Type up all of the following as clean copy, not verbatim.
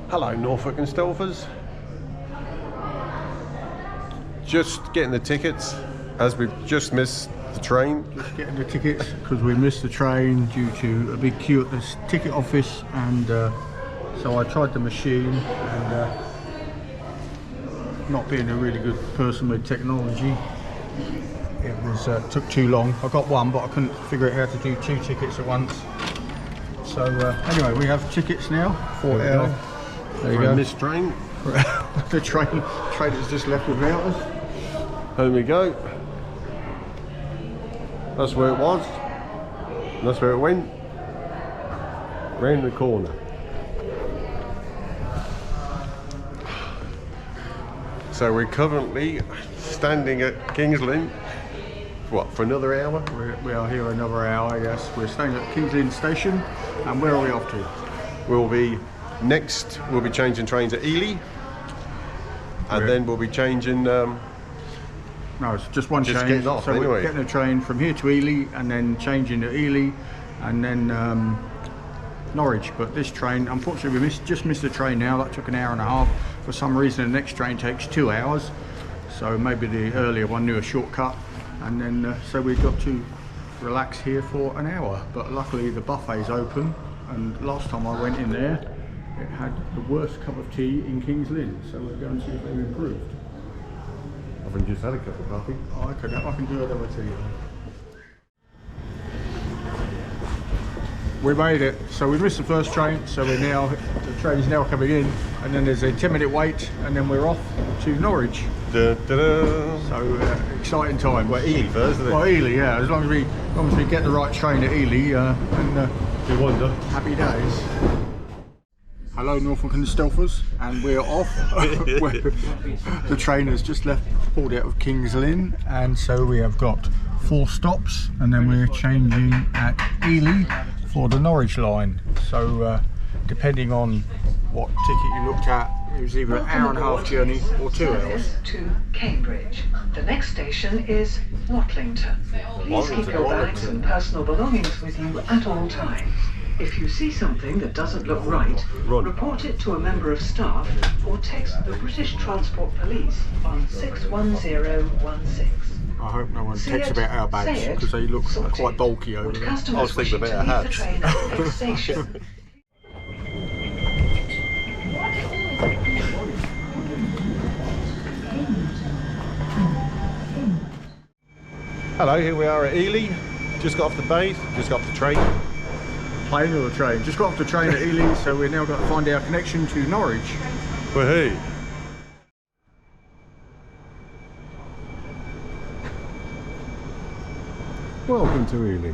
Hello Norfolk and Stelfers. Just getting the tickets as we've just missed the train. Just getting the tickets because we missed the train due to a big queue at the ticket office, and so I tried the machine, and not being a really good person with technology, it was took too long. I got one, but I couldn't figure out how to do 2 tickets at once. So anyway, we have tickets now for our. There you go. Missed train. The train has just left without us. Home we go. That's where it was. And that's where it went. Round the corner. So we're currently standing at King's Lynn. What, for another hour? We are here another hour, yes. We're staying at King's Lynn Station, and where are we off to? We'll be changing trains at Ely, and then we'll be changing. No, it's just one change. Getting off, so anyway. We're getting a train from here to Ely, and then changing to Ely, and then Norwich. But this train, unfortunately, we just missed the train now. That took an hour and a half. For some reason, the next train takes 2 hours. So maybe the earlier one knew a shortcut, and then so we got to relax here for an hour. But luckily, the buffet's open. And last time I went in there, it had the worst cup of tea in King's Lynn, so we'll go and see if they've improved. I've just had a cup of coffee. Oh, I can do another tea. We made it. So we missed the first train, so the train's now coming in, and then there's a 10-minute wait, and then we're off to Norwich. Da, da, da. So exciting time. Well, Ely first, isn't it? Well, Ely, yeah. As long as we get the right train at Ely, and You wonder. happy days. Hello Norfolk and Stelfers, and we're off. The train has just pulled out of King's Lynn, and so we have got 4 stops, and then we're changing at Ely for the Norwich line. So depending on what ticket you looked at, it was either an hour and a half journey or 2 hours. To Cambridge. The next station is Watlington. Please keep your bags and personal belongings with you at all times. If you see something that doesn't look right, report it to a member of staff or text the British Transport Police on 61016. I hope no one texts about our bags because they look quite bulky over there. I was thinking about our hats. Hello, here we are at Ely. Just got off the base, just got off the train. Plane or the train? Just got off the train at Ely, so we're now got to find our connection to Norwich. Woohoo! Welcome to Ely.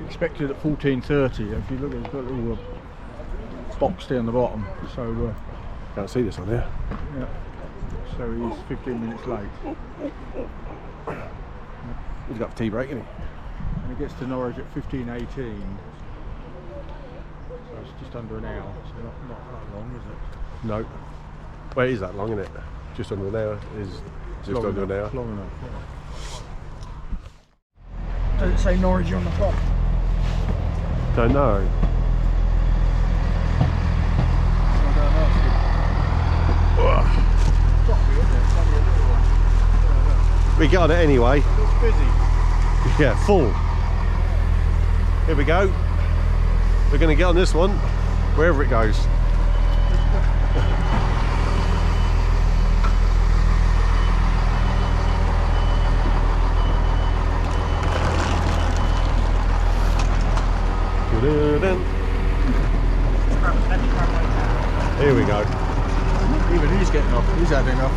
Expected at 14:30. If you look, it's got a little box down the bottom. So Can't see this on here. yeah. So he's 15 minutes late. He's got a tea break, isn't he? And he gets to Norwich at 15:18. So it's just under an hour. So not that long, is it? No. Well, it is that long, isn't it? Just under an hour is just under an hour. Long enough. Yeah. Does it say Norwich on the clock? Don't know. We got it anyway. It looks busy. Yeah, full. Here we go. We're going to get on this one, wherever it goes. Here we go. Even he's getting off. He's had enough.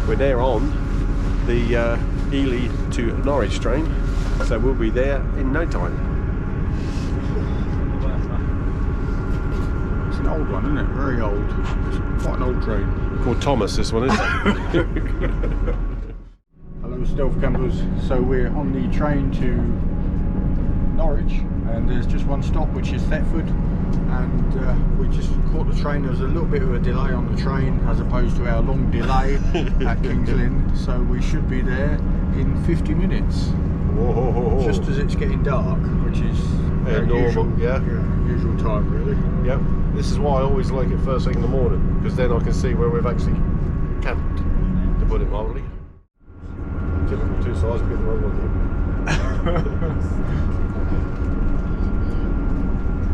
We're there on the Ely to Norwich train, so we'll be there in no time. It's an old one, isn't it? Very old. It's quite an old train. Called Thomas, this one is. Hello, stealth campers. So we're on the train to Norwich, and there's just one stop, which is Thetford. And we just caught the train. There was a little bit of a delay on the train as opposed to our long delay at King's Lynn, so we should be there in 50 minutes. Whoa. Just as it's getting dark, which is normal, usual, yeah, usual time really. Yep. This is why I always like it first thing in the morning, because then I can see where we've actually camped, to put it mildly. Typical two sides, get the wrong one.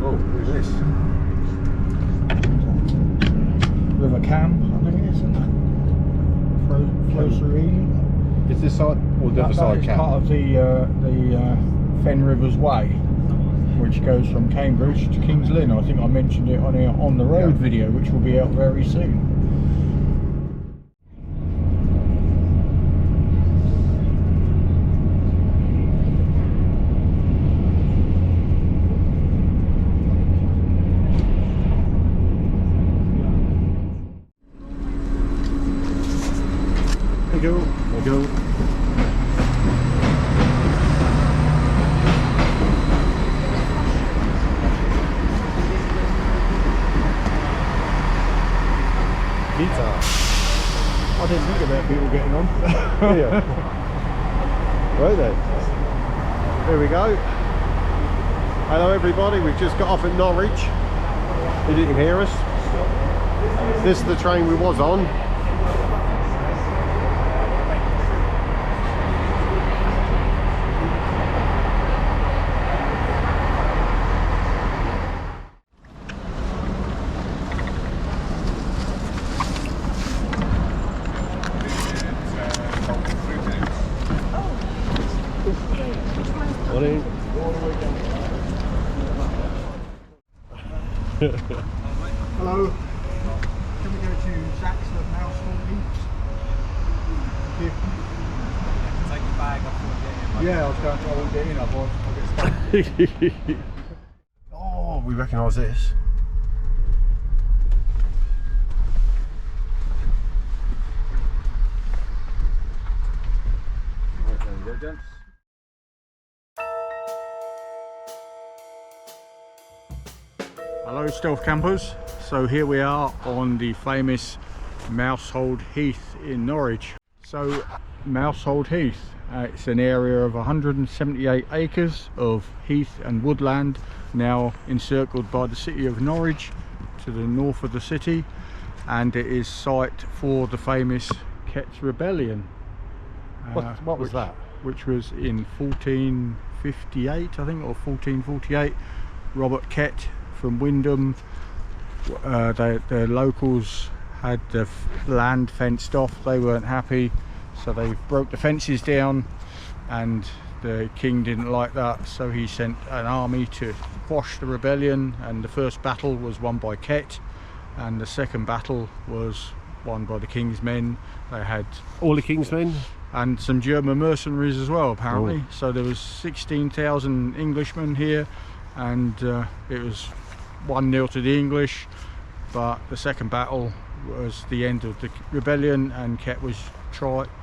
Oh, who's this? River Cam, I think it is, isn't it? Flows through Ely. Is this side or the other That side is Cam? part of the Fen Rivers Way, which goes from Cambridge to King's Lynn. I think I mentioned it on our on the road video, which will be out very soon. There you go. Guitar. I didn't think about people getting on. Yeah. Right then. Here we go. Hello everybody, we've just got off at Norwich. If you can hear us. This is the train we was on. Morning. Hello. Can we go to Zach's at Mousehold Heath? Take your bag off and get in. Yeah, I won't get in, otherwise I'll get stuck. Oh, we recognise this. Right, there we go, gents. Hello stealth campers, so here we are on the famous Mousehold Heath in Norwich. So Mousehold Heath, it's an area of 178 acres of heath and woodland, now encircled by the city of Norwich to the north of the city, and it is site for the famous Kett's Rebellion. What was that? Which was in 1458, I think, or 1448. Robert Kett from Wyndham, the locals had the land fenced off. They weren't happy, so they broke the fences down, and the king didn't like that, so he sent an army to quash the rebellion. And the first battle was won by Kett, and the second battle was won by the king's men. They had All the king's men? and some German mercenaries as well, apparently. Oh. So there was 16,000 Englishmen here, and it was 1-0 to the English. But the second battle was the end of the rebellion, and Kett was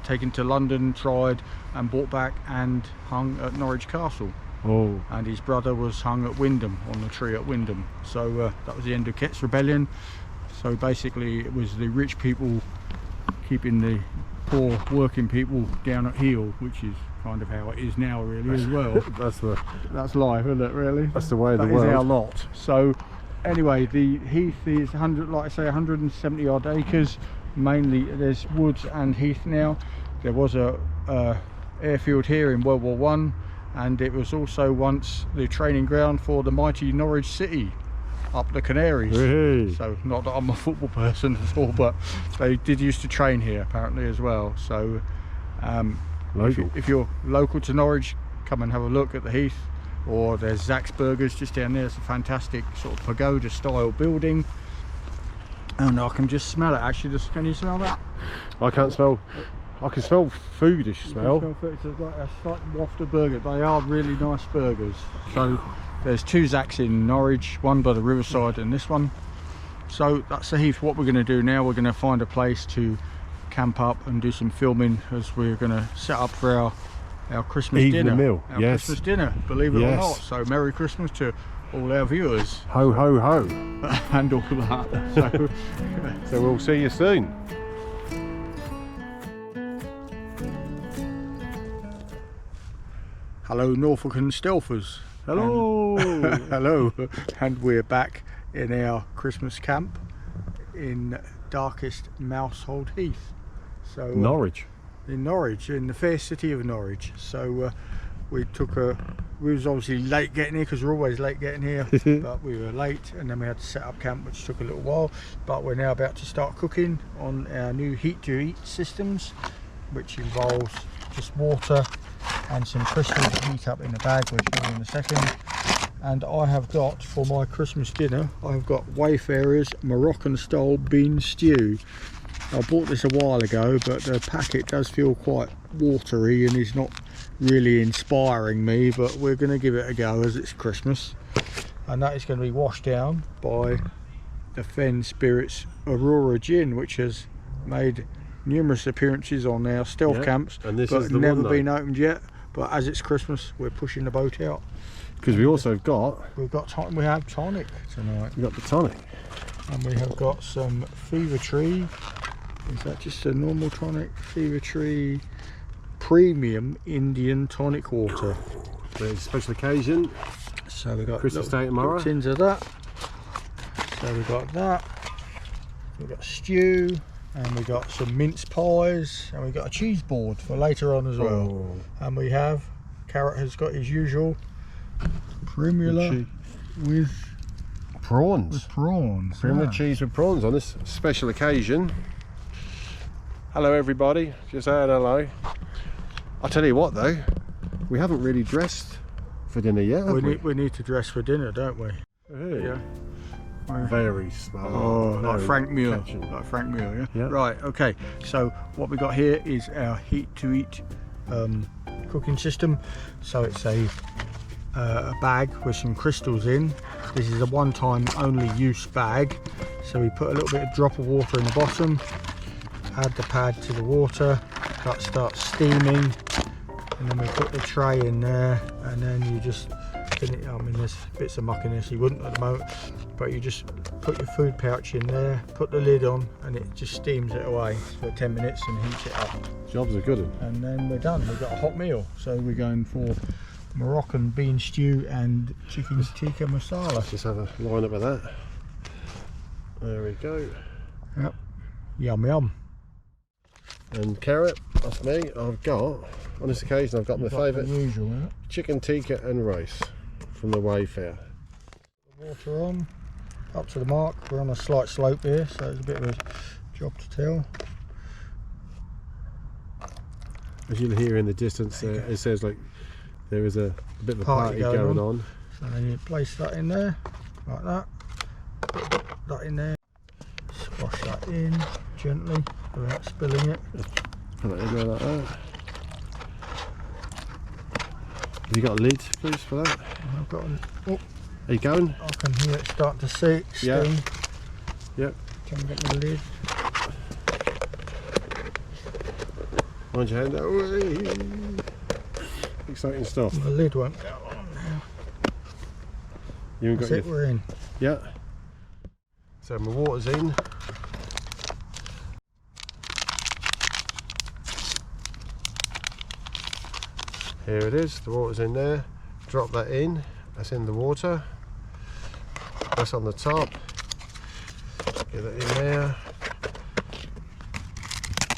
taken to London, tried and brought back and hung at Norwich Castle. Oh. And his brother was hung at Wyndham, on the tree at Wyndham. So that was the end of Kett's rebellion. So basically it was the rich people keeping the poor working people down at heel, which is kind of how it is now really as well. That's life, isn't it, really? That's the way of the That world. is our lot. So anyway, the heath is 170 odd acres. Mainly there's woods and heath now. There was a airfield here in World War I, and it was also once the training ground for the mighty Norwich City. up the Canaries. Hey. So not that I'm a football person at all, but they did used to train here apparently as well. So if you're local to Norwich, come and have a look at the Heath. Or there's Zach's Burgers just down there. It's a fantastic sort of pagoda style building. And I can just smell it actually. Can you smell that? I can't smell. I can smell foodish smell. It's like a slight waft of burger. They are really nice burgers. So there's 2 Zachs in Norwich, one by the riverside and this one. So that's the Heath. What we're going to do now, we're going to find a place to camp up and do some filming as we're going to set up for our Christmas dinner. Meal. Our Yes. Christmas dinner, believe it or Yes. not. So Merry Christmas to all our viewers. Ho ho ho. And all that. So we'll see you soon. Hello Norfolk and Stelfers. Hello. Hello, and we're back in our Christmas camp in darkest Mousehold Heath. So Norwich. In Norwich, in the fair city of Norwich. So we was obviously late getting here because we're always late getting here, but we were late and then we had to set up camp, which took a little while. But we're now about to start cooking on our new heat to eat systems, which involves just water and some crystals to heat up in the bag, which we'll show you in a second. And I have got, for my Christmas dinner, I've got Wayfarer's Moroccan style bean stew. I bought this a while ago, but the packet does feel quite watery and is not really inspiring me, but we're going to give it a go as it's Christmas. And that is going to be washed down by the Fen Spirits Aurora Gin, which has made numerous appearances on our stealth camps, and this but is the never one, been opened yet. But as it's Christmas, we're pushing the boat out. Because we also got. We have tonic tonight. We got the tonic. And we have got some Fever Tree. Is that just a normal tonic? Fever Tree Premium Indian Tonic Water. There's a special occasion. So we got Christmas Day tomorrow. Tins of that. So we got that. We got stew, and we got some mince pies, and we got a cheese board for later on as well. Oh. And we have Carrot has got his usual primula with Prawns. prawns. Primula cheese with prawns on this special occasion. Hello everybody, just saying hello. I'll tell you what though, we haven't really dressed for dinner yet, have we? We need to dress for dinner, don't we? Hey. Yeah. Very smart. Oh, like Very Frank Muir. catching. Like Frank Muir, yeah? Yeah. Right, okay. So what we got here is our heat to eat cooking system. So it's a bag with some crystals in. This is a one-time only use bag. So we put a little bit of drop of water in the bottom, add the pad to the water, that starts steaming, and then we put the tray in there, and then you just I mean there's bits of muck in this, you wouldn't at the moment, but you just put your food pouch in there, put the lid on, and it just steams it away for 10 minutes and heats it up. Jobs are good. And then we're done, we've got a hot meal. So we're going for Moroccan bean stew and chicken tikka masala. Let's just have a line up of that. There we go. Yep, yum yum. And carrot, that's me. I've got, on this occasion, I've got my favourite Usual, isn't it? chicken tikka and rice from the Wayfarer. Water on, up to the mark. We're on a slight slope here, so it's a bit of a job to tell. As you'll hear in the distance, it says like there is a bit of a party going on. So then you place that in there, like that. Put that in there. Squash that in gently without spilling it. Put it in there like that. Have you got a lid, please, for that? I've got an, oh, Are you going? I can hear it start to steam. Yeah. Yep. Can I get my lid? Mind your hand out. Whee! Exciting stuff. The lid won't go on now. You haven't That's got it, your... we're in. Yeah. So my water's in. Here it is, the water's in there. Drop that in, that's in the water. That's on the top. Get that in there.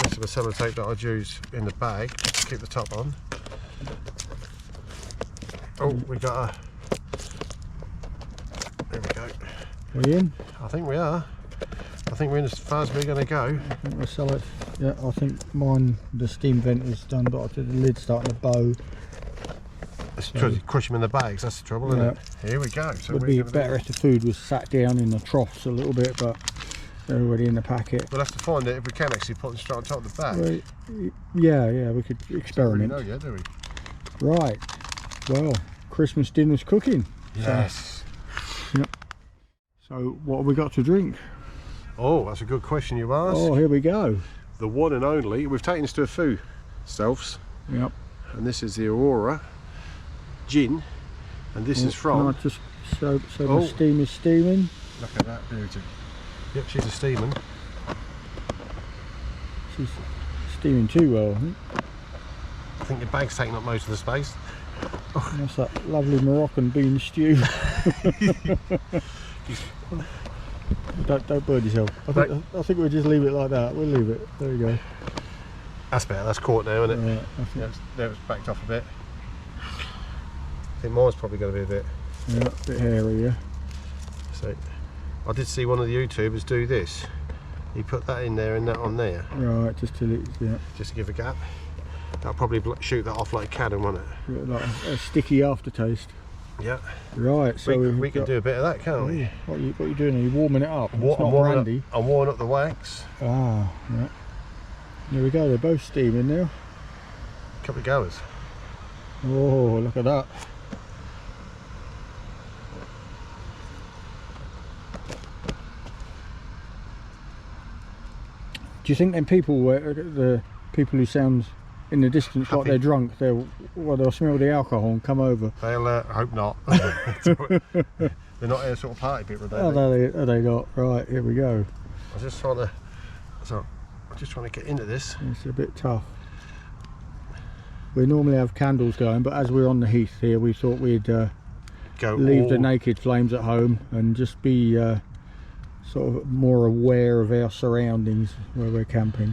This is the sellotape that I'd use in the bag to keep the top on. Oh, we got a... There we go. We in? I think we are. I think we're in as far as we're going to go. I think we'll sell it. Yeah, I think mine, the steam vent is done, but the lid's starting to bow. It's to crush them in the bags, that's the trouble, isn't it? Here we go. So It would be better if the food was sat down in the troughs a little bit, but they're already in the packet. We'll have to find it if we can actually put them straight on top of the bag. Well, yeah, we could experiment. Don't really know yet, do we? Right. Well, Christmas dinner's cooking. Yes. So, yep. So what have we got to drink? Oh, that's a good question you asked. Oh, here we go. The one and only. We've taken this to a few selves. Yep. And this is the Aurora gin, and this is from. Can I just so the steam is steaming. Look at that beauty. Yep, she's a steaming. She's steaming too well, I think. I think your bag's taking up most of the space. Oh. That's that lovely Moroccan bean stew. Don't burn yourself. I think we'll just leave it like that. We'll leave it. There you go. That's better. That's caught now, isn't it? Yeah, There it's backed off a bit. I think mine's probably going to be a bit hairy, yeah. So, I did see one of the YouTubers do this. He put that in there and that on there. Right, just till it's, just to give a gap. That'll probably shoot that off like a cannon, won't it? Like a sticky aftertaste. Yeah. Right, so we can do a bit of that, can't we? What are you doing? Are you warming it up? I'm warming up the wax. Ah, right. There we go, they're both steaming now. Couple of goers. Oh, look at that. Do you think then people, the people who sound in the distance like they're drunk, they'll smell the alcohol and come over? They'll hope not. They're not here sort of party people, are they? Are they not? Right, here we go. I'm just trying to get into this. It's a bit tough. We normally have candles going, but as we're on the heath here, we thought we'd leave the naked flames at home and just be sort of more aware of our surroundings where we're camping.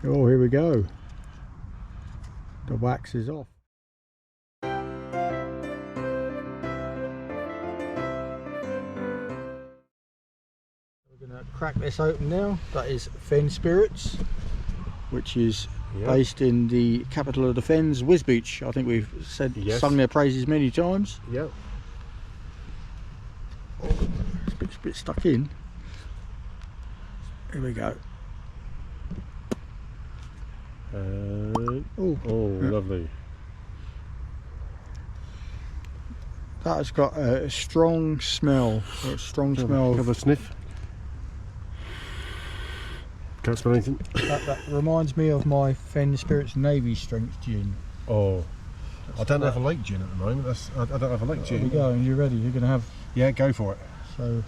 Oh, here we go. The wax is off. We're going to crack this open now. That is Fen Spirits, which is based in the capital of the Fens, Wisbeach. I think we've sung their praises many times. Yep. Oh, it's a bit stuck in. Here we go. Lovely. That has got a strong smell. Have a sniff. Can't smell anything. That reminds me of my Fen Spirits Navy Strength gin. Oh, I don't have a lake gin at the moment. I don't have a lake gin. Here we go. And you're ready. You're going to have. Yeah, go for it. So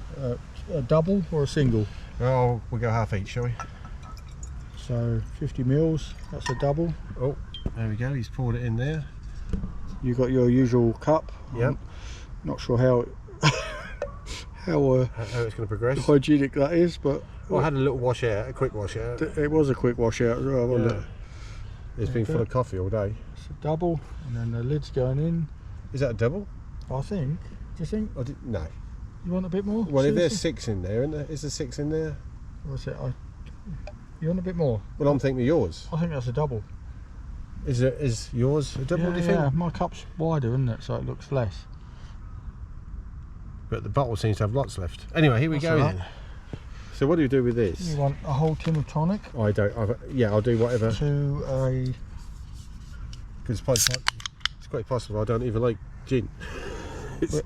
a double or a single? Oh, we'll go half each, shall we? So 50 mils. That's a double. Oh, there we go. He's poured it in there. You got your usual cup. Yep. Not sure how it's going to progress. Hygienic that is, but well, I had a little wash out, a quick wash out. It was a quick wash out as well, wasn't it? It's been full of coffee all day. It's a double, and then the lid's going in. Is that a double? I think. Do you think? No. You want a bit more? Well, if there's 6 in there, isn't there? Is there 6 in there? What's it? You want a bit more? Well, I'm thinking of yours. I think that's a double. Is yours a double, do you think? Yeah, my cup's wider, isn't it? So it looks less. But the bottle seems to have lots left. Anyway, here we go then. So what do you do with this? You want a whole tin of tonic? I don't. I'll do whatever. Because it's quite possible I don't even like gin.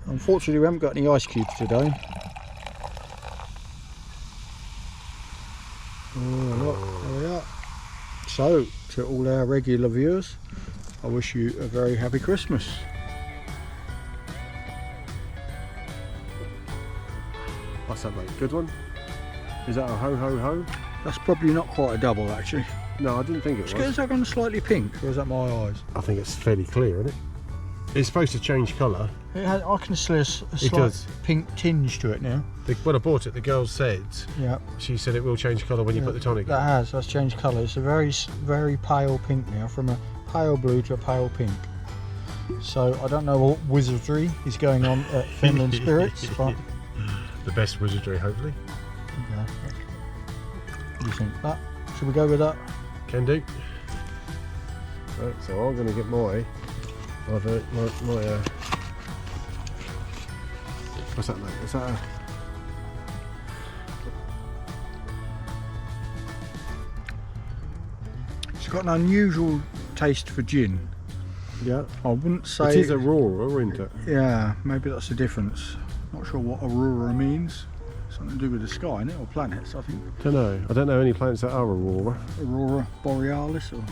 Unfortunately, we haven't got any ice cubes today. Oh, look, there we are. So, to all our regular viewers, I wish you a very happy Christmas. What's that, mate? Good one? Is that a ho ho ho? That's probably not quite a double, actually. No, I didn't think it was. Is that gone slightly pink, or is that my eyes? I think it's fairly clear, isn't it? It's supposed to change colour. I can see a slight pink tinge to it now. When I bought it, the girl said, she said it will change colour when you put the tonic in. That's changed colour. It's a very, very pale pink now, from a pale blue to a pale pink. So I don't know what wizardry is going on at Finland Spirits, but the best wizardry, hopefully. Yeah. What do you think? That? Should we go with that? Can do. Right, so I'm going to get my what's that, mate? Is that a... It's got an unusual taste for gin. Yeah. I wouldn't say... It is Aurora, isn't it? Yeah, maybe that's the difference. Not sure what Aurora means. Something to do with the sky, isn't it? Or planets, I think. Don't know. I don't know any planets that are Aurora. Aurora Borealis or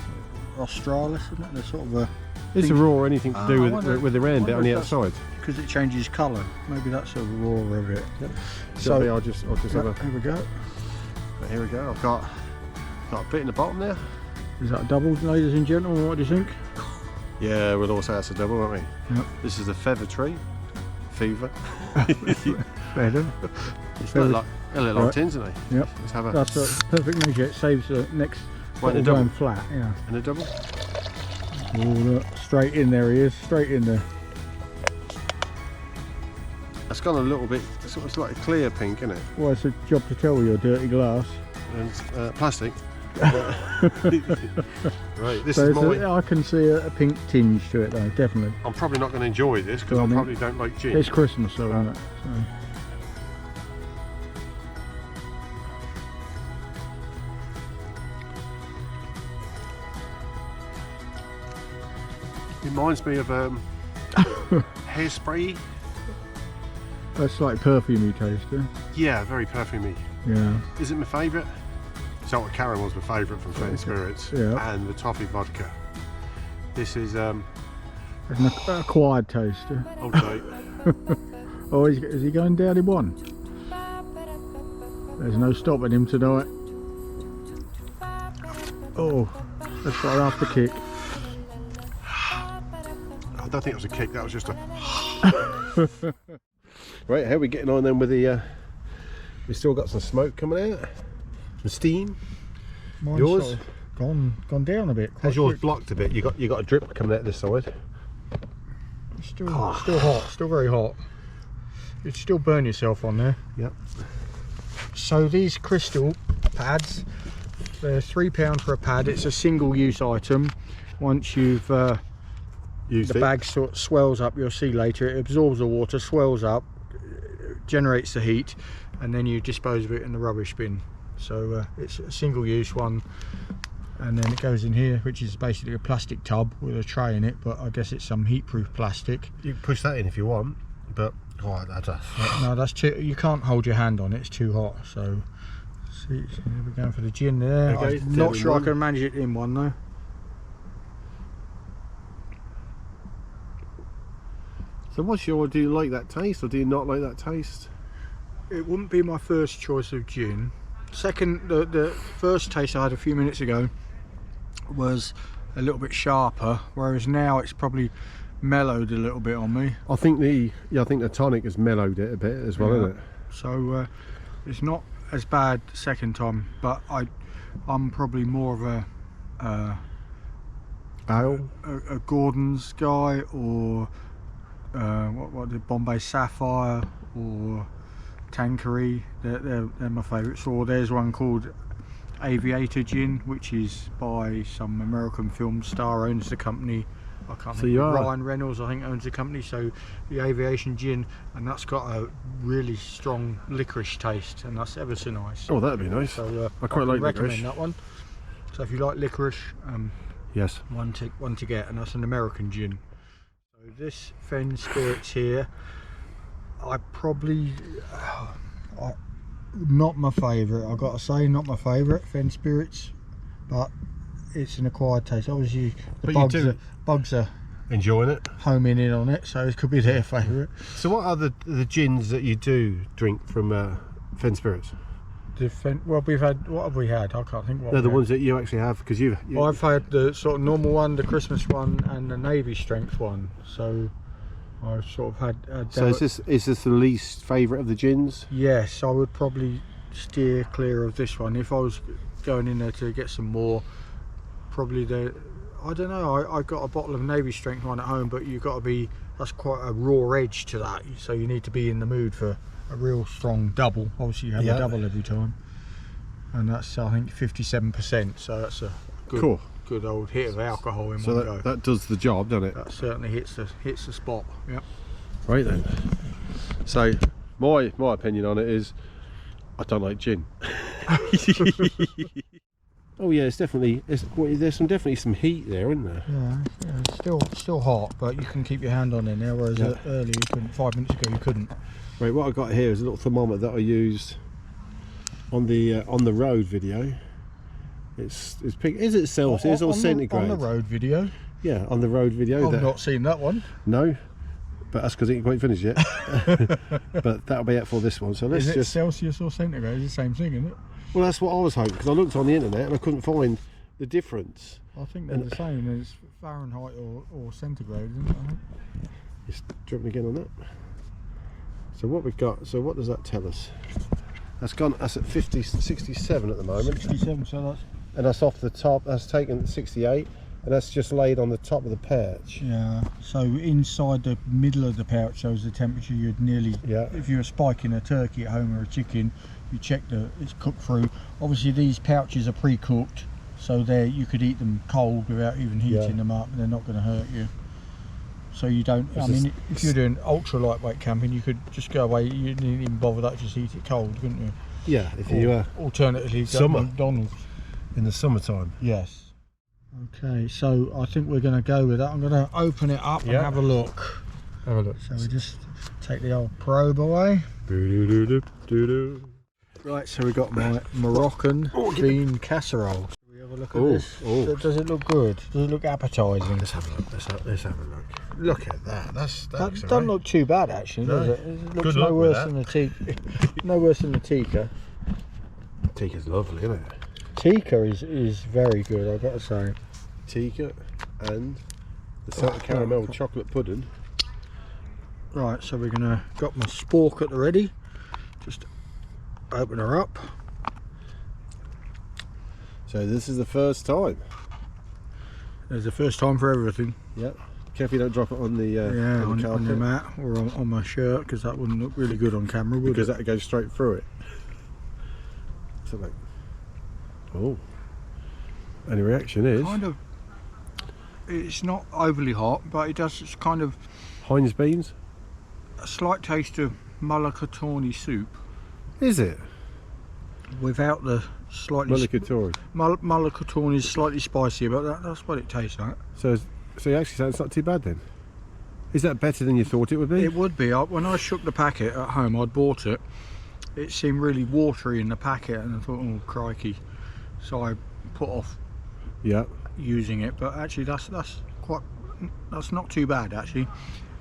Australis, isn't it? They're sort of a... Is Aurora anything to do with the round bit on the outside? Because it changes colour. Maybe that's a Aurora of it. Yep. So I'll just have a... Here we go. Here we go. I've got a bit in the bottom there. Is that a double, ladies and gentlemen? What do you think? Yeah, we'll all say that's a double, won't we? Yep. This is the feather tree. Fever. Better. It's like tins, isn't it? Yep. Let's have a... That's a perfect measure. It saves the next bottle double. going flat. Yeah. And a double. Oh, look, straight in there he is. Straight in there. It's gone a little bit. It's like a clear pink, isn't it? Well, it's a job to tell with your dirty glass. And plastic. Right, this So is my... I can see a pink tinge to it though, definitely. I'm probably not going to enjoy this because Well, I probably don't like gin. It's Christmas though, isn't it? So. Reminds me of hairspray. That's like perfumey taste, yeah? Yeah, very perfumey. Yeah. Is it my favourite? Salted Caramel was my favourite from Fenton Spirits. Yeah. And the toffee vodka. This is It's an acquired taste, yeah? okay. Oh, is he going down in one? There's no stopping him tonight. Oh, that's right after kick. I don't think it was a kick, that was just a... Right, how are we getting on then with the... We've still got some smoke coming out. Some steam. Mine's Yours? sort of gone down a bit. Has yours blocked a bit? You got a drip coming out this side. It's still hot, still very hot. You'd still burn yourself on there. Yep. So these crystal pads, they're £3 for a pad. It's a single-use item. Once you've Used the it. bag sort of swells up, you'll see later, it absorbs the water, swells up, generates the heat, and then you dispose of it in the rubbish bin. So it's a single use one, and then it goes in here, which is basically a plastic tub with a tray in it, but I guess it's some heat proof plastic. You can push that in if you want, but oh, that's a... No, that's too, you can't hold your hand on it, it's too hot. So see, we're going for the gin there. Okay, I'm not sure I can manage it in one though. So do you like that taste or do you not like that taste? It wouldn't be my first choice of gin. Second, the first taste I had a few minutes ago was a little bit sharper, whereas now it's probably mellowed a little bit on me. I think the tonic has mellowed it a bit as well, isn't it? So it's not as bad the second time, but I'm probably more of Ale? a Gordon's guy, or what the Bombay Sapphire, or Tanqueray. They're my favourites. Or there's one called Aviator Gin, which is by some American film star, owns the company. I can't think. Ryan Reynolds, I think, owns the company. So the Aviation Gin, and that's got a really strong licorice taste, and that's ever so nice. Oh, that'd be nice. So I quite like recommend licorice. that one. So if you like licorice, Yes. one to get, and that's an American gin. So this Fen Spirits here, not my favourite. I've got to say, not my favourite Fen Spirits, but it's an acquired taste. Obviously, the bugs are Enjoying it. homing in on it, so it could be their favourite. So what are the gins that you do drink from Fen Spirits? Well, we've had, what have we had? I can't think what. They're the ones that you actually have, because you I've had the sort of normal one, the Christmas one, and the Navy strength one. So I've sort of had. So is this the least favourite of the gins? Yes, I would probably steer clear of this one if I was going in there to get some more. Probably I don't know. I got a bottle of Navy strength one at home, but you've got to be. That's quite a raw edge to that. So you need to be in the mood for a real strong double. Obviously you have Yeah. a double every time, and that's I think 57%. So that's a good, Cool. good old hit of alcohol in So one go. that does the job, doesn't it? That certainly hits the spot. Yep. Right then. So my opinion on it is, I don't like gin. Oh yeah, it's definitely there's definitely some heat there, isn't there? Yeah, it's still hot, but you can keep your hand on in there. Whereas earlier you couldn't. 5 minutes ago you couldn't. Right, what I got here is a little thermometer that I used on the road video. It's pink. Is it Celsius or centigrade? On the road video. Yeah, on the road video. I've not seen that one. No, but that's because it ain't quite finished yet. But that'll be it for this one. So let's Is it just. Celsius or centigrade? It's the same thing, isn't it? Well, that's what I was hoping, because I looked on the internet and I couldn't find the difference. I think they're the same. It's Fahrenheit or centigrade, isn't it? I think. Just dropping again on that. So what we've got, so what does that tell us? That's at 67 at the moment. 67, so that's... And that's off the top, that's taken 68, and that's just laid on the top of the pouch. Yeah, so inside the middle of the pouch shows the temperature you'd nearly... Yeah. If you're spiking a turkey at home or a chicken, you check that it's cooked through. Obviously these pouches are pre-cooked, so you could eat them cold without even heating them up, and they're not going to hurt you. So you don't, I mean, if you're doing ultra lightweight camping, you could just go away, you didn't even bother that, just eat it cold, couldn't you? Yeah, if you alternatively, go summer. to McDonald's. In the summertime. Yes. Okay, so I think we're going to go with that. I'm going to open it up and have a look. Have a look. So we just take the old probe away. Right, so we got my Moroccan bean casserole. Shall we have a look at this? Oh. Does it look good? Does it look appetising? Let's have a look. Let's have a look. Look at that. That Doesn't look too bad actually, does it? It looks no worse than the tikka. No worse than the tikka. Tikka's lovely, isn't it? Tikka is very good, I've got to say. Tikka and the salted caramel chocolate pudding. Right, so we're gonna got my spork at the ready. Just open her up. So this is the first time. There's the first time for everything. Yep. Careful you don't drop it on the on the mat or on my shirt, because that wouldn't look really good on camera, would because it? that goes straight through it. So like, oh. And the reaction is Kind of. It's not overly hot, but it does. It's kind of Heinz beans. a slight taste of mulligatawny soup Is it? without the slightly. Mulligatawny. Mulligatawny is slightly spicier, but that's what it tastes like. So you actually say it's not too bad then? Is that better than you thought it would be? It would be. When I shook the packet at home, I'd bought it. It seemed really watery in the packet, and I thought, oh crikey! So I put off Yeah. using it. But actually, that's not too bad actually.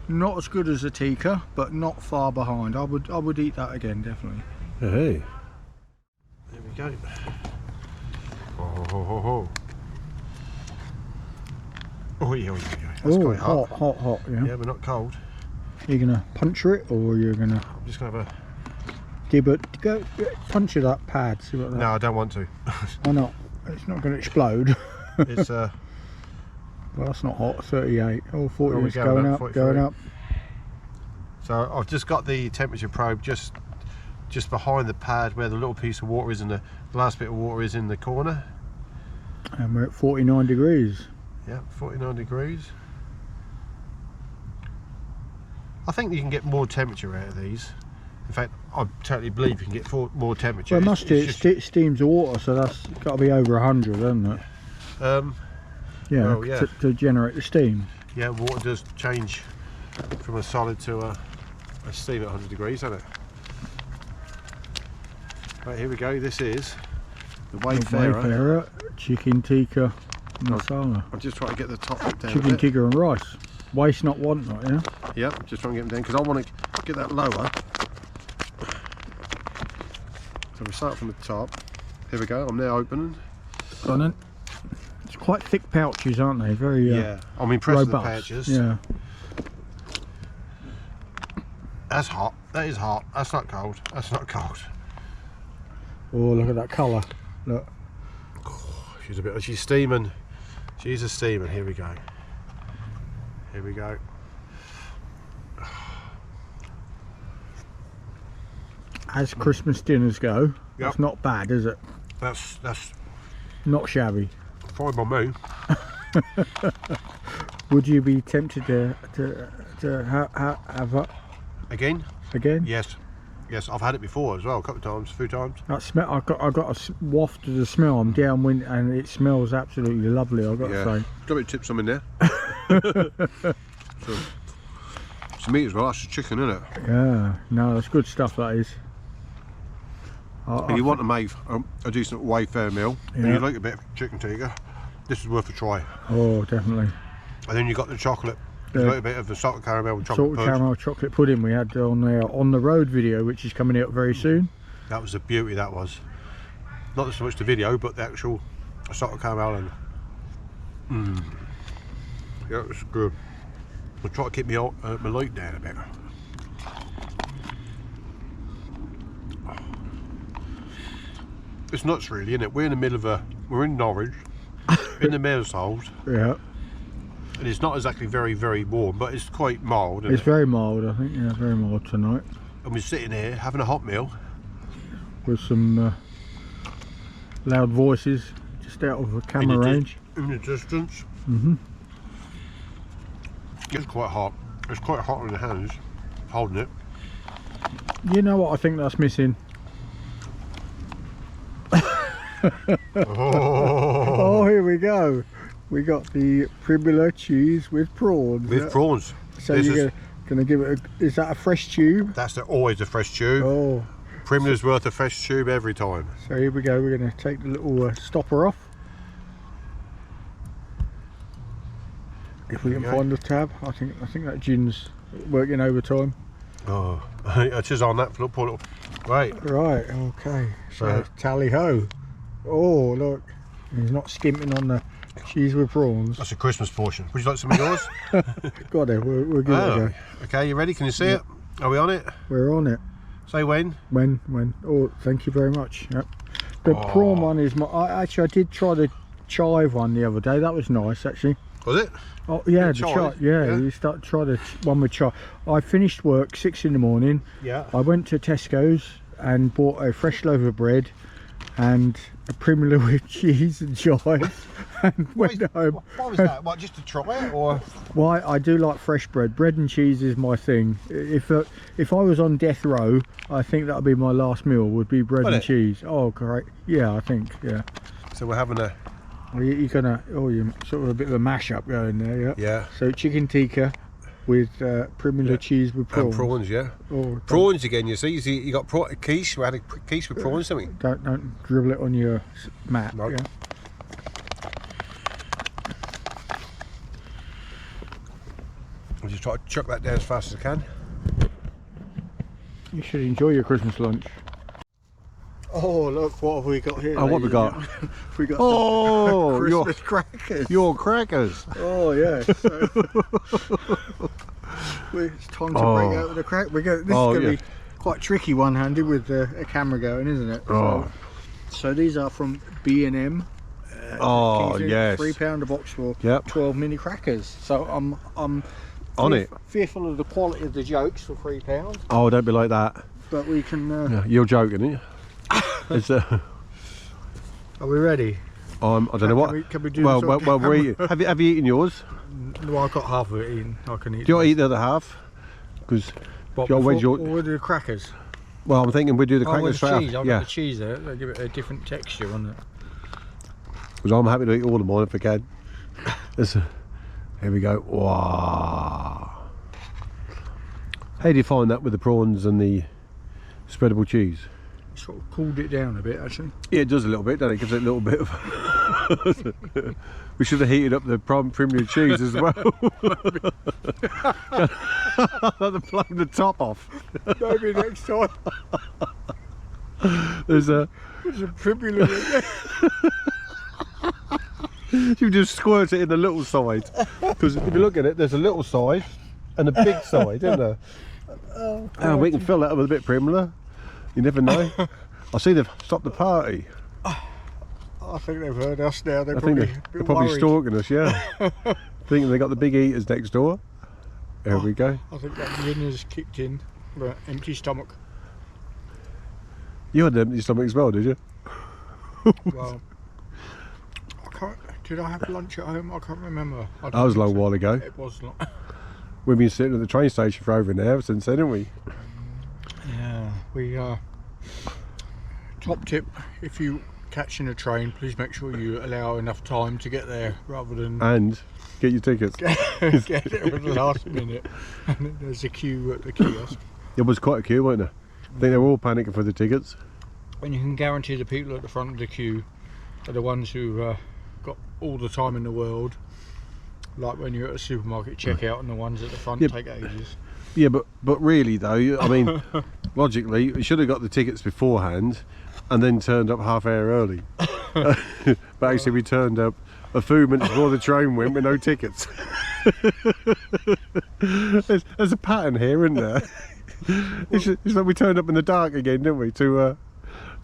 Not as good as the tikka, but not far behind. I would eat that again, definitely. Hey. There we go. Oh. Oh, yeah. That's quite hot. hot. Yeah. Yeah, but not cold. You're gonna puncture it, or you're gonna I'm just gonna have go puncture that pad. See what that. No, I don't want to. Why not? It's not gonna explode. It's Well, that's not hot. 38. Oh, 40. Oh, we're It's going going up, up. Going 43. up. So I've just got the temperature probe just behind the pad where the little piece of water is, and the last bit of water is in the corner. And we're at 49 degrees. Yeah, 49 degrees. I think you can get more temperature out of these. In fact, I totally believe you can get more temperature. Well, it must do. It steams the water, so that's got to be over 100, hasn't it? Yeah, well, yeah. To generate the steam. Yeah, water does change from a solid to a steam at 100 degrees, doesn't it? Right, here we go. This is the Wayfarer. Chicken tikka masala. I'm just trying to get the top down. Chicken tikka and rice. Waste not, want not, yeah? Yep, just trying to get them down because I want to get that lower. So we start from the top. Here we go. I'm now opening. Go on then. It's quite thick pouches, aren't they? Very Yeah, I'm impressed with the robust. pouches. Yeah. That's hot. That is hot. That's not cold. That's not cold. Oh, look at that colour. Look. She's steaming. She's a steaming. Here we go. Here we go. as Christmas dinners go, Yep. it's not bad, is it? That's Not shabby. fine by me. Would you be tempted to have that Again? again? Yes. Yes, I've had it before as well, a couple of times, a few times. That smell, I got a waft of the smell. I'm downwind, and it smells absolutely lovely. I've got to say. Do you want me to tip some in there? It's meat as well. That's chicken, isn't it? Yeah, no, that's good stuff. That is. If you want a decent Wayfair meal, and Yeah. you like a bit of chicken tikka, this is worth a try. Oh, definitely. And then you got the chocolate. Yeah. You like a bit of the salted caramel and chocolate Salted punch. caramel chocolate pudding we had on the road video, which is coming out very soon. That was a beauty. That was. Not so much the video, but the actual salted caramel and. Yeah, it was good. I'll try to keep my light down a bit. It's nuts, really, isn't it? We're in the middle of we're in Norwich, in the Mousehold, Yeah, and it's not exactly very, very warm, but it's quite mild. Isn't it's it? very mild. I think, yeah, very mild tonight, And we're sitting here having a hot meal. with some loud voices just out of the camera range. In the distance. Mm-hmm. It's quite hot. It's quite hot in the hands, holding it. You know what I think that's missing? Oh, here we go. We got the Primula cheese with prawns. With prawns. So This you're is- gonna give it is that a fresh tube? That's always a fresh tube. Oh, Primula's worth a fresh tube every time. so here we go. We're gonna take the little stopper off. If we can Okay. find the tab, I think that gin's working overtime. Oh, it is on that poor little. Right. Right, okay. So Right. tally ho. Oh, look, he's not skimping on the cheese with prawns. That's a Christmas portion. Would you like some of yours? Got it. We're good. Oh, To go. okay, you ready? Can you see it? Are we on it? We're on it. Say when. When? Oh, thank you very much. Yep. The prawn one is my. I did try the chive one the other day. That was nice, actually. Was it? Oh yeah, the chive, chive. Yeah, yeah. you try the one with chive. I finished work 6 in the morning. Yeah. I went to Tesco's and bought a fresh loaf of bread and a Primula with cheese and chive, and went home. What was that? What, just to try it, or? Why, I do like fresh bread. Bread and cheese is my thing. If I was on death row, I think that would be my last meal. Would be bread Would and it? cheese. Oh, great. Yeah, I think. Yeah. So we're having a. Well, you're gonna. Oh, you sort of a bit of a mashup going there. Yeah. Yeah. So chicken tikka with Primula cheese with prawns. And prawns, yeah. Oh, Prawns again, you see. You got quiche. We had a quiche with prawns, didn't we? don't dribble it on your mat. No. Yeah. I'll just try to chuck that down as fast as I can. You should enjoy your Christmas lunch. Oh, look, what have we got here? Oh, what we got? We got Oh, some your Christmas crackers. your crackers. Oh yeah. So it's time to break out the crack. This is going to be quite tricky one-handed with a camera going, isn't it? Oh. So these are from B&M. Oh yes. £3 a box for Yep. 12 mini crackers. So I'm On it. fearful of the quality of the jokes for £3, Oh, don't be like that. but we can. You're joking, aren't you? It's Are we ready? I don't know what. Can we do well, this on we're camera? eating. Have you eaten yours? Well, I've got half of it eaten. I can eat. Do you want to eat the other half? Because where's your? We'll do the crackers. Well, I'm thinking we do the Oh, with crackers straight cheese. after. I've Yeah. got the cheese there. They give it a different texture on it. Because I'm happy to eat all of mine if I can. Here we go. Wow. How do you find that with the prawns and the spreadable cheese? Sort of cooled it down a bit, actually. Yeah, it does a little bit, doesn't it? Gives it a little bit of. We should have heated up the Premier cheese as well. I've blown the top off. Maybe next time. There's a. There's a Primula in there. You just squirt it in the little side. Because if you look at it, there's a little side and a big side, isn't there? Oh, we can fill that up with a bit of Primula. You never know. I see they've stopped the party. I think they've heard us now. I think they're probably stalking us, yeah. Thinking they got the big eaters next door. There we go. I think that gin has kicked in. But empty stomach. You had an empty stomach as well, did you? Well, did I have lunch at home? I can't remember. That was a long while ago. It was long. We've been sitting at the train station for over an hour since then, haven't we? Yeah, we top tip, if you catching a train, please make sure you allow enough time to get there rather than And get your tickets. get there at the last minute and there's a queue at the kiosk. It was quite a queue, wasn't there? I think they were all panicking for the tickets. And you can guarantee the people at the front of the queue are the ones who got all the time in the world, like when you're at a supermarket checkout, and the ones at the front take ages. Yeah, but really though, I mean, logically, we should have got the tickets beforehand and then turned up half hour early. But actually we turned up a few minutes before the train went with no tickets. There's a pattern here, isn't there? It's like we turned up in the dark again, didn't we? To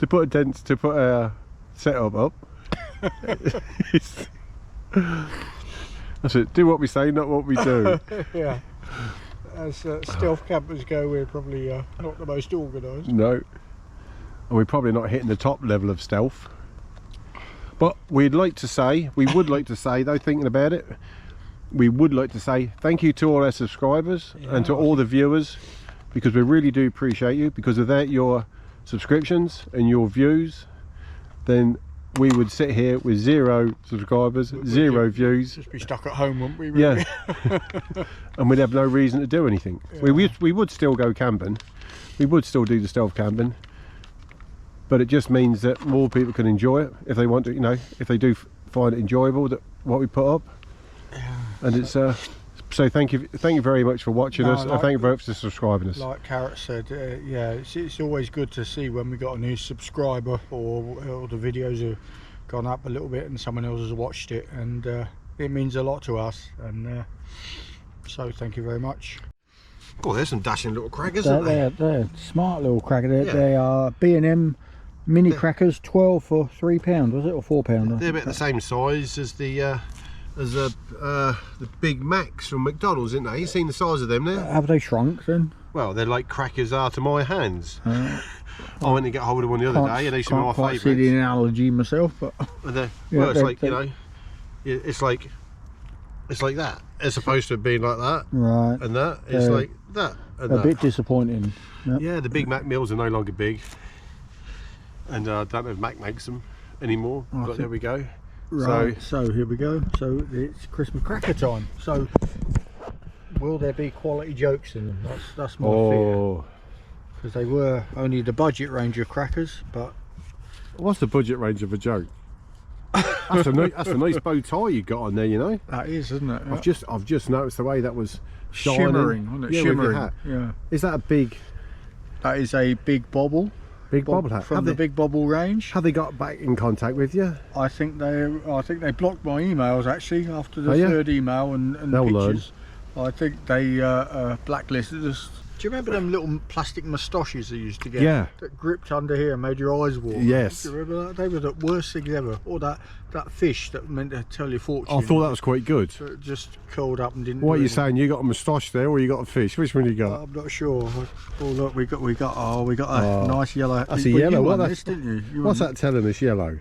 put a setup up. That's it. Do what we say, not what we do. Yeah. As stealth campers go, we're probably not the most organised. No. And we're probably not hitting the top level of stealth. But we would like to say though, thinking about it, we would like to say thank you to all our subscribers and to all the viewers, because we really do appreciate you. Because without your subscriptions and your views, then we would sit here with 0 subscribers, 0 views. Just be stuck at home, wouldn't we? Really? Yeah. And we'd have no reason to do anything. Yeah. We would still go camping. We would still do the stealth camping. But it just means that more people can enjoy it if they want to, you know, if they do find it enjoyable, that what we put up. Yeah. And it's so thank you very much for watching us, and thank you very much for subscribing us. Like Carrot said, yeah, it's always good to see when we got a new subscriber, or the videos have gone up a little bit and someone else has watched it, and it means a lot to us, and so thank you very much. Oh, there's some dashing little crackers, aren't they? They're smart little crackers. They are B&M mini crackers, 12 for £3, was it, or £4? They're about the same size as the Big Macs from McDonald's, isn't they? You've seen the size of them now. Have they shrunk then? Well, they're like crackers are to my hands. I went to get hold of one the other day, and they seem my favourites. I see the analogy myself, but well, it's like, you know, it's like that, as opposed to being like that, right? And that it's like that. And a bit disappointing. Yep. Yeah, the Big Mac meals are no longer big, and I don't know if Mac makes them anymore. But there we go. Right, so here we go. So it's Christmas cracker time. So will there be quality jokes in them? That's my fear. Because they were only the budget range of crackers, but what's the budget range of a joke? That's a nice bow tie you got on there, you know. That is, isn't it? I've just noticed the way that was shimmering, wasn't it? Yeah, shimmering. Hat. Yeah. Is that a big? That is a big bobble. Big bobble hat from the Big Bobble range. Have they got back in contact with you? I think they blocked my emails actually after the third email and pictures. Learn. I think they blacklisted us. Do you remember them little plastic moustaches they used to get? Yeah. That gripped under here and made your eyes water. Yes. Do you remember that? They were the worst things ever. Or that fish that meant to tell your fortune. I thought that was quite good. So it just curled up and didn't. What are you saying? You got a moustache there, or you got a fish? Which one you got? I'm not sure. Oh look, we got a nice yellow. That's a yellow. What this, didn't you? What's that telling us? Yellow.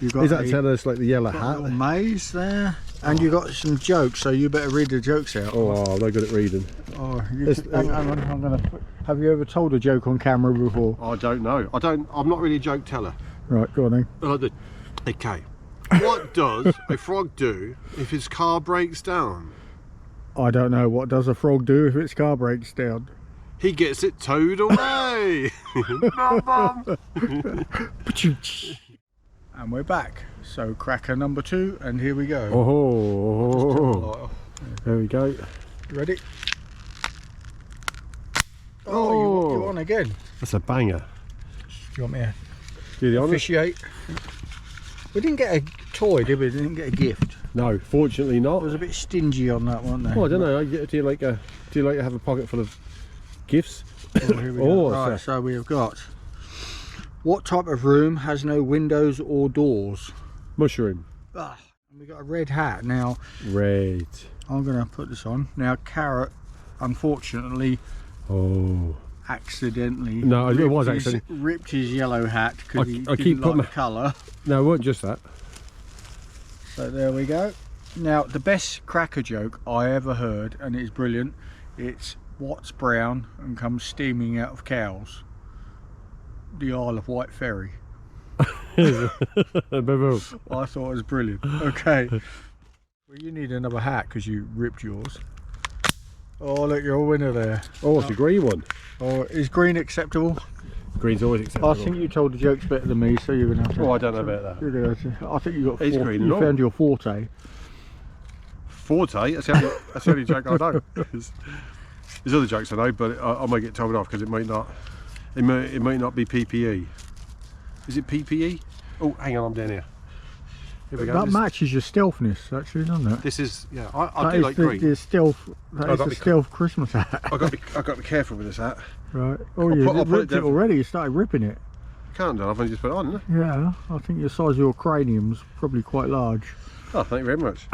Is that telling us like the yellow hat? A maze there. And you got some jokes, so you better read the jokes out. Oh, I'm no good at reading. Oh, hang on, I'm gonna. Have you ever told a joke on camera before? I don't know. I'm not really a joke teller. Right, go on then. Okay. What does a frog do if his car breaks down? I don't know. What does a frog do if its car breaks down? He gets it towed away. And we're back. So cracker number 2, and here we go. Oh, there we go. You ready? Oh, you're on again. That's a banger. Do you want me to do the officiate? We didn't get a toy, did we? We didn't get a gift. No, fortunately not. It was a bit stingy on that one there. Oh, I don't know. Do you like to have a pocket full of gifts? Oh, here we go. Right, so we have got. What type of room has no windows or doors? Mushroom. And we got a red hat now. Red. I'm gonna put this on now. Carrot, unfortunately, accidentally. No, it was ripped his- accidentally. ripped his yellow hat because he I didn't keep like putting the my- colour. No, it wasn't just that. So there we go. Now the best cracker joke I ever heard, and it's brilliant. It's what's brown and comes steaming out of cows? The Isle of Wight ferry. Boom. I thought it was brilliant. Okay. Well, you need another hat because you ripped yours. Oh, look, you're a winner there. Oh, it's a green one. Oh, is green acceptable? Green's always acceptable. I think you told the jokes better than me, so you're gonna have to. Oh, I don't know about that. You're gonna have to, I think you got. It's four, green you and found your forte. Forte? That's the only joke I know. There's other jokes I know, but I might get told off because it might not. It might not be PPE. Is it PPE? Oh, hang on, I'm down here. Here we go. That matches your stealthness, actually, doesn't it? This is, yeah, I That do is like the, green. the stealth. That is got the me- stealth Christmas hat. I've got to be careful with this hat. Right. Oh, I'll you put it ripped it down. already. You started ripping it. Can't do. I've only just put it on. Yeah. I think the size of your cranium's probably quite large. Oh, thank you very much.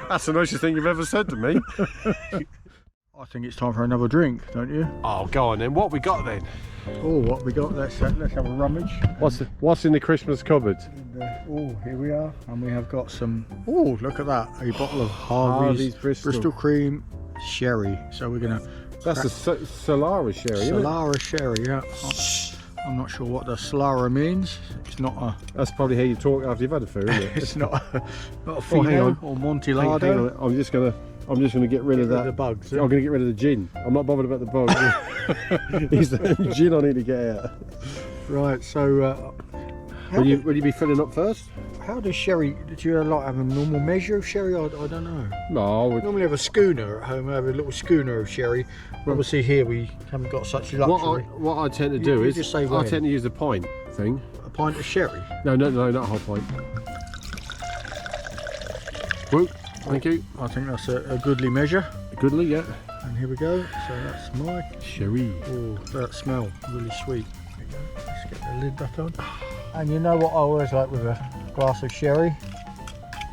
That's the nicest thing you've ever said to me. I think it's time for another drink, don't you? Oh, go on then. What we got then? Oh, what we got? Let's have a rummage. What's in the Christmas cupboard? And, oh, here we are, and we have got some. Oh, look at that! A bottle of Harvey's Bristol. Cream Sherry. So we're gonna. That's the Solara sherry, isn't it? Solara Sherry. Yeah. I'm not sure what the Solara means. It's not a. That's probably how you talk after you've had a food, isn't it? It's not a Oh, hang Fino on. or Hang on, Montilado. I'm just gonna get rid of that. The bugs. I'm gonna get rid of the gin. I'm not bothered about the bugs. It's the gin I need to get out. Right. So. Will you be filling up first? How does sherry? Do you like have a normal measure of sherry? I don't know. No, We normally have a schooner at home. We have a little schooner of sherry. Obviously here we haven't got such luxury. what I tend to You- do you is just say I when. tend to use the pint thing. A pint of sherry. No, not a whole pint. Whoop, thank you. I think that's a goodly measure. Goodly, yeah. And here we go. So that's my. Sherry. Oh, that smell really sweet. There you go. Let's get the lid back on. And you know what I always like with a glass of sherry?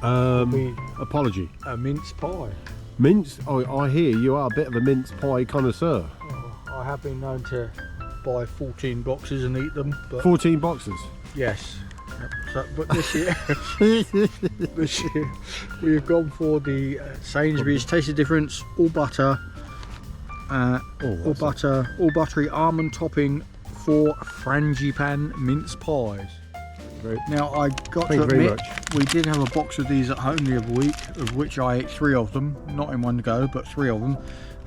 Be Apology. a mince pie. Mince? Oh, I hear you are a bit of a mince pie connoisseur. Oh, I have been known to buy 14 boxes and eat them, but 14 boxes. yes. Yep. So, but this year, this year we've gone for the Sainsbury's Taste of Difference all butter, all buttery almond topping for frangipan mince pies. Now I got Thank to you very admit, we did have a box of these at home the other week, of which I ate 3 of them, not in one go, but 3 of them,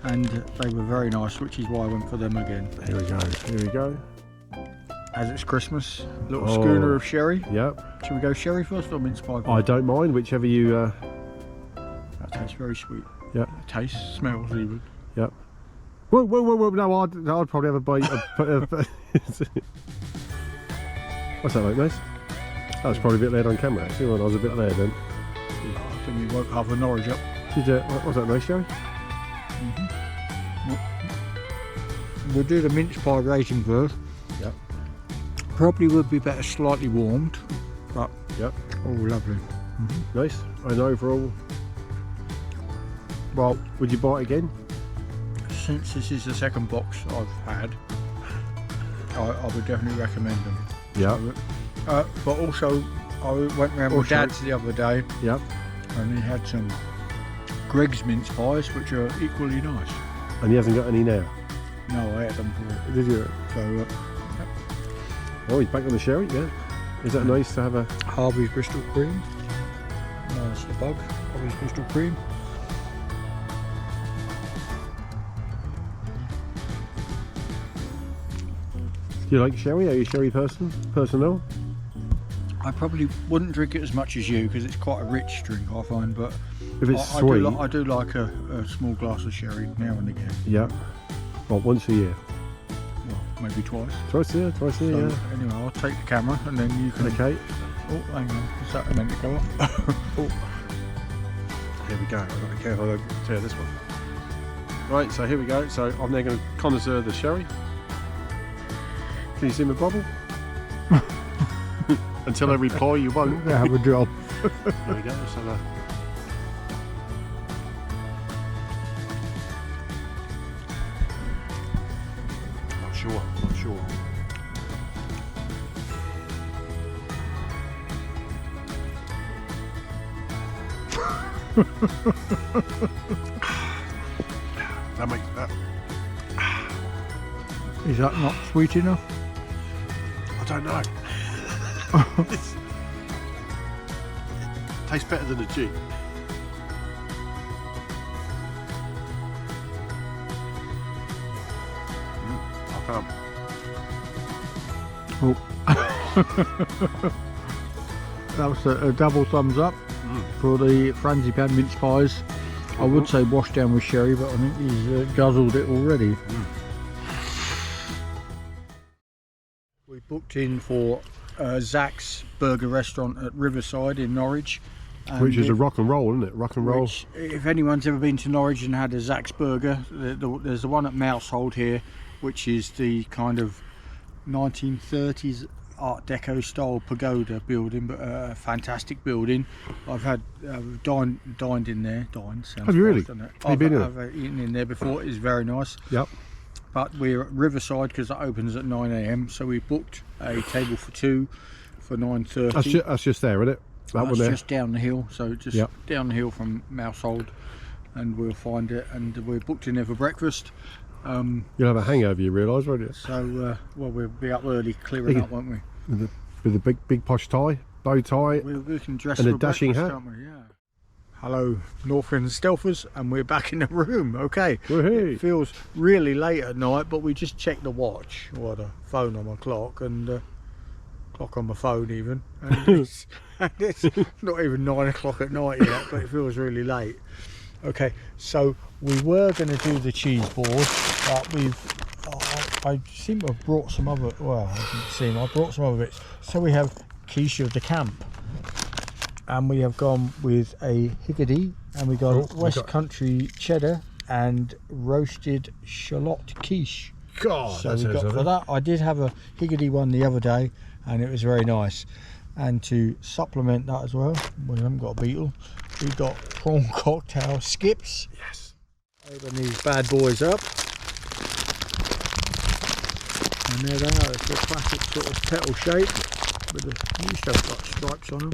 and they were very nice, which is why I went for them again. Here we go. Here we go. As it's Christmas, little schooner of sherry. Yep. Should we go sherry first or mince pie? I don't mind, whichever you. That tastes very sweet. Yep. Tastes, smells even. Yep. Whoa, whoa, whoa, whoa! No, I'd probably have a bite. What's that like, nice? That was probably a bit late on camera. Actually, when I was a bit late then. I think we woke half of Norwich up. Was that nice, Joey? We'll do the mince pie raisin first. Yep. Probably would be better slightly warmed, but Yep. oh, lovely. Nice. And overall, Well, would you buy it again? since this is the second box I've had, I would definitely recommend them. Yeah. But also, I went round with Dad's the other day, Yep. and he had some Greg's mince pies, which are equally nice. And he hasn't got any now. No, I had them for. Did you? So, Oh, he's back on the sherry. Yeah. Is that nice to have a? Harvey's Bristol Cream. No, that's the bug. Harvey's Bristol Cream. Do you like sherry? Are you a sherry personnel? I probably wouldn't drink it as much as you because it's quite a rich drink, I find. But If it's I sweet. I do like a small glass of sherry now and again. Yeah. Well, once a year. Well, maybe twice. Twice a year. Twice a year. So anyway, I'll take the camera and then you can. Yeah. Okay. Oh, hang on. Is that meant to go off? Oh. Here we go. I've got to be careful I don't tear this one. Right, so here we go. So I'm now going to connoisseur the sherry. Can you see my bubble? Until I reply, you won't. They have a job. There we go. Let's have a. Oh, sure. Not sure. That makes that. Is that not sweet enough? I don't know. Tastes better than a G. I can't. Oh. That was a double thumbs up for the Franzipan mince pies. I would say washed down with sherry, but I think he's guzzled it already. We booked in for Zach's Burger Restaurant at Riverside in Norwich. Which is a rock and roll, isn't it? Rock and roll. Which, if anyone's ever been to Norwich and had a Zach's Burger, there's the one at Mousehold here, which is the kind of 1930s Art Deco style pagoda building, but a fantastic building. I've had dined in there. Have you really? Have you been in? I've eaten in there before. It is very nice. Yep. But we're at Riverside because that opens at 9 AM, so we booked a table for two for 9:30. That's just there, isn't it? That one there. Just down the hill, so just down the hill from Mousehold, and we'll find it. And we're booked in there for breakfast. You'll have a hangover, you realise, won't you? So, well, we'll be up early clearing up, won't we? With a big posh tie, bow tie, we can dress and for a dashing hat. Can't we? Yeah. Hello, Norfolk and Stealthers, and we're back in the room. Okay. Woohoo. It feels really late at night, but we just checked the watch, or the phone on my clock, and clock on my phone even, and it's not even 9 o'clock at night yet, but it feels really late. Okay, so we were going to do the cheese board, but I seem to have brought some other, well, I didn't seem, I brought some other bits. So we have quiche of the camp, and we have gone with a Higgity, and we got West Country cheddar and roasted shallot quiche. God, so we got for that. I did have a Higgity one the other day, and it was very nice. And to supplement that as well, we haven't got a beetle, we've got prawn cocktail skips. Yes. Open these bad boys up. And there they are. It's a classic sort of petal shape with the used to have like stripes on them.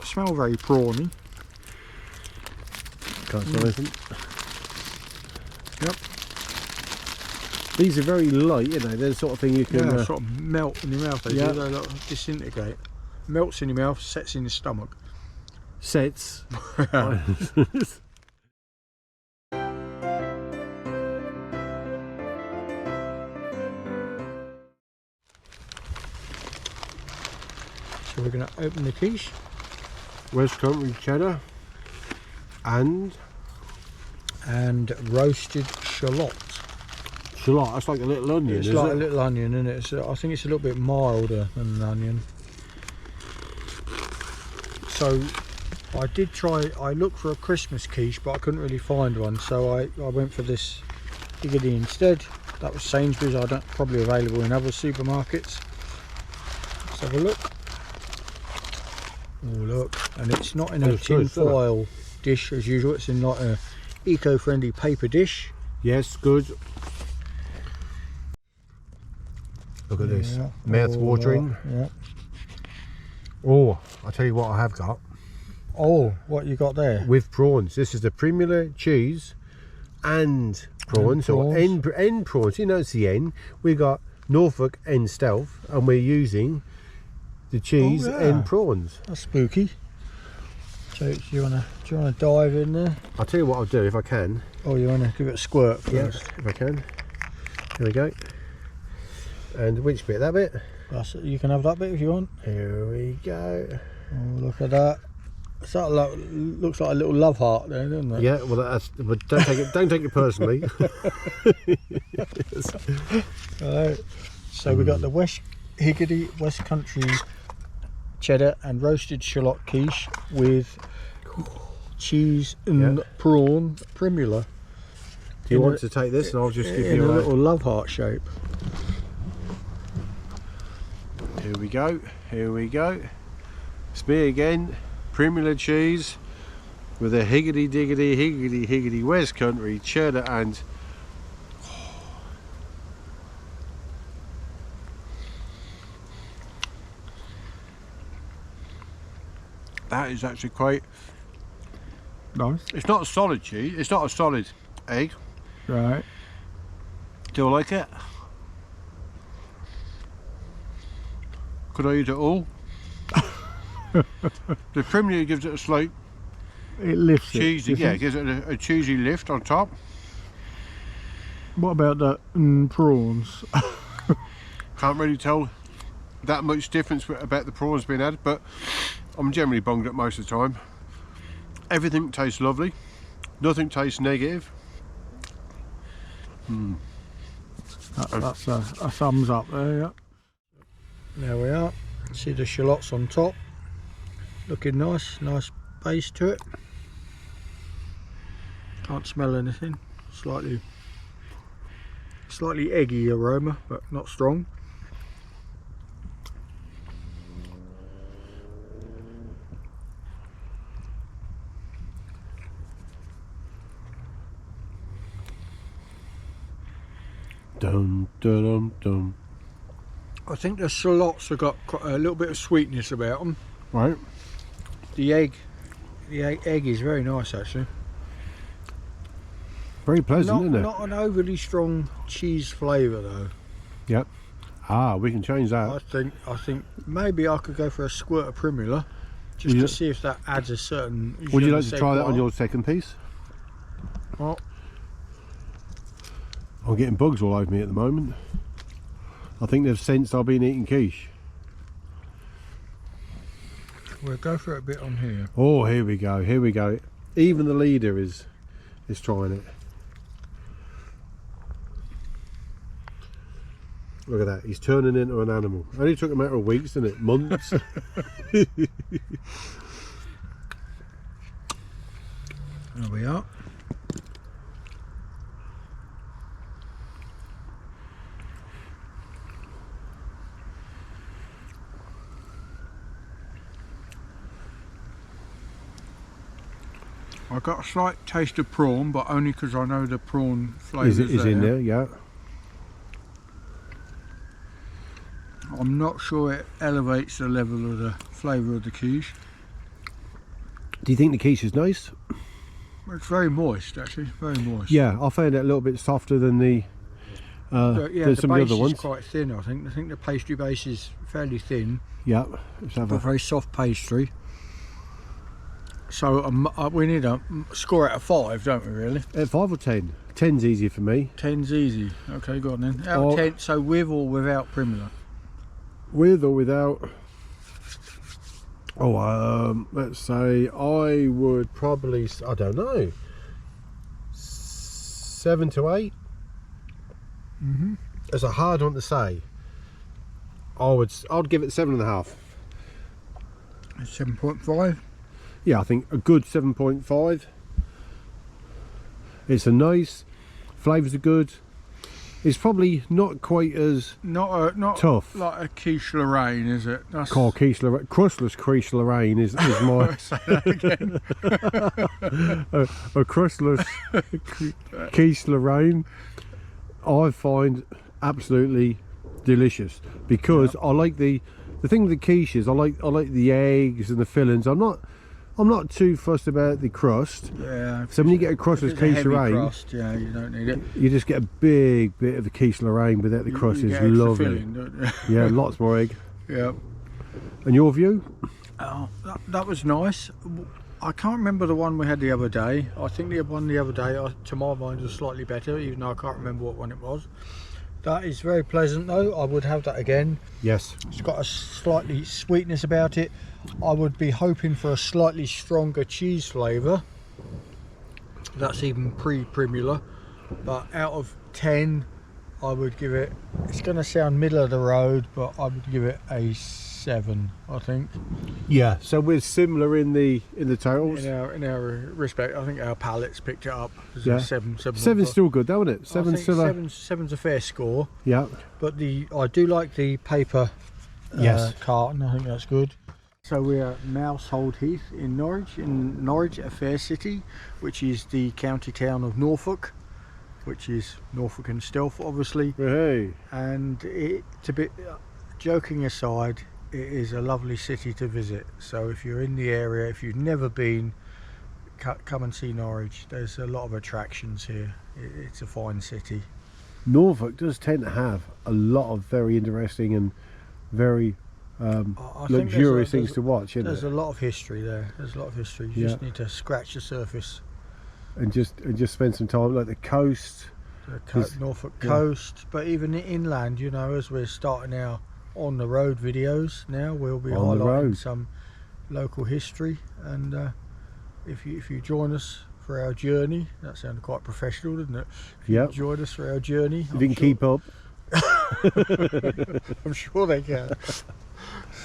Smell very prawny. Can't smell anything. Yep. These are very light, you know. They're the sort of thing you can sort of melt in your mouth. They do. They like disintegrate. Melts in your mouth, sets in your stomach. Sets. So we're going to open the quiche. West Country cheddar and roasted shallot. Shallot, that's like a little onion, It's isn't like it? a little onion, isn't it? I think it's a little bit milder than an onion. So I did try, I looked for a Christmas quiche, but I couldn't really find one, so I went for this Higgity instead. That was Sainsbury's. Probably available in other supermarkets. Let's have a look. Oh look, and it's not in a tin foil dish as usual, it's in like a eco-friendly paper dish. Yes, good. Look at this, mouth watering. Yeah. Oh, I'll tell you what I have got. Oh, what you got there? With prawns. This is the Primula cheese and prawns, or end prawns. You know it's the end. We got Norfolk end stealth, and we're using the cheese and prawns. That's spooky. So do you wanna dive in there? I'll tell you what I'll do if I can. Oh, you wanna give it a squirt first? Yes, if I can. Here we go. And which bit? That bit? You can have that bit if you want. Here we go. Oh, look at that. That looks like a little love heart there, doesn't it? Yeah, well that's, but don't take it personally. Right. So we got the Higgity West Country cheddar and roasted shallot quiche with cheese and prawn primula. Do you want to take this, and I'll just give you a little love heart shape. Here we go. Here we go. It's me again. Primula cheese with a higgity West Country cheddar and That is actually quite Nice. It's not a solid cheese. It's not a solid egg. Right. Do I like it? Could I eat it all? The Premier gives it a slight It lifts cheesy. it. Yeah, it gives it a cheesy lift on top. What about the prawns? Can't really tell that much difference about the prawns being added, but I'm generally bunged up most of the time. Everything tastes lovely. Nothing tastes negative. That's a thumbs up there, yeah. There we are. See the shallots on top. Looking nice, nice base to it. Can't smell anything. Slightly eggy aroma, but not strong. Dum dum dum dum. I think the shallots have got quite a little bit of sweetness about them. Right. The egg is very nice actually. Very pleasant, isn't it? Not an overly strong cheese flavour though. Yep. Ah, we can change that. I think maybe I could go for a squirt of Primula just to see if that adds a certain. Would you like to try that on your second piece? Well, I'm getting bugs all over me at the moment. I think they've sensed I've been eating quiche. we'll go for it a bit on here. Oh, here we go. Here we go. Even the leader is trying it. Look at that. He's turning into an animal. Only took a matter of weeks, didn't it? Months. There we are. I got a slight taste of prawn, but only because I know the prawn flavour is in there, yeah. I'm not sure it elevates the level of the flavour of the quiche. Do you think the quiche is nice? It's very moist, actually, very moist. Yeah, I found it a little bit softer than the than some of the other ones. Is quite thin, I think. I think the pastry base is fairly thin. Yeah, let's have A very soft pastry. So we need a score out of 5, don't we, really? 5 or 10? 10's easier for me. 10's easy. Okay, go on then. Out of 10, so with or without Primula? With or without? Oh, let's say I would probably, I don't know, 7 to 8. Mm-hmm. It's a hard one to say. I'd give it 7.5. 7.5. Yeah, I think a good 7.5. It's a nice, flavours are good. It's probably not quite as not tough. Like a quiche Lorraine, is it? That's called quiche Lorraine. Crustless quiche Lorraine is my say that again. a crustless quiche Lorraine. I find absolutely delicious because I like the thing with the quiches. I like the eggs and the fillings. I'm not too fussed about the crust. Yeah. So when you get a crustless quiche Lorraine, crust, yeah, you don't need it. you just get a big bit of the quiche Lorraine without the crust. You Is get extra lovely. filling, don't you? Yeah, lots more egg. Yeah. And your view? Oh, that was nice. I can't remember the one we had the other day. I think the one the other day, to my mind, was slightly better, even though I can't remember what one it was. That is very pleasant though. I would have that again. Yes. It's got a slightly sweetness about it. I would be hoping for a slightly stronger cheese flavour. That's even pre-Primula. But out of 10, I would give it, it's going to sound middle of the road, but I would give it a 7, I think. Yeah. So we're similar in the totals. In our respect, I think our palates picked it up. As Yeah. a 7. 7's still good, though, isn't it? Seven's still seven's a fair score. Yeah. But I do like the paper carton. I think that's good. So we're at Mousehold Heath in Norwich, a fair city, which is the county town of Norfolk, which is Norfolk and Stealth, obviously. Hey. And joking aside, it is a lovely city to visit. So if you're in the area, if you've never been, come and see Norwich. There's a lot of attractions here. It's a fine city. Norfolk does tend to have a lot of very interesting and very I think luxurious things to watch, isn't There's it? a lot of history there. There's a lot of history. You just need to scratch the surface. And just spend some time, like the coast. Norfolk coast, but even the inland, you know, as we're starting our on the road videos now, we'll be On the highlighting road. some local history. And if you join us for our journey, that sounded quite professional, didn't it? If you Yep. join us for our journey, If you can keep up. I'm sure they can.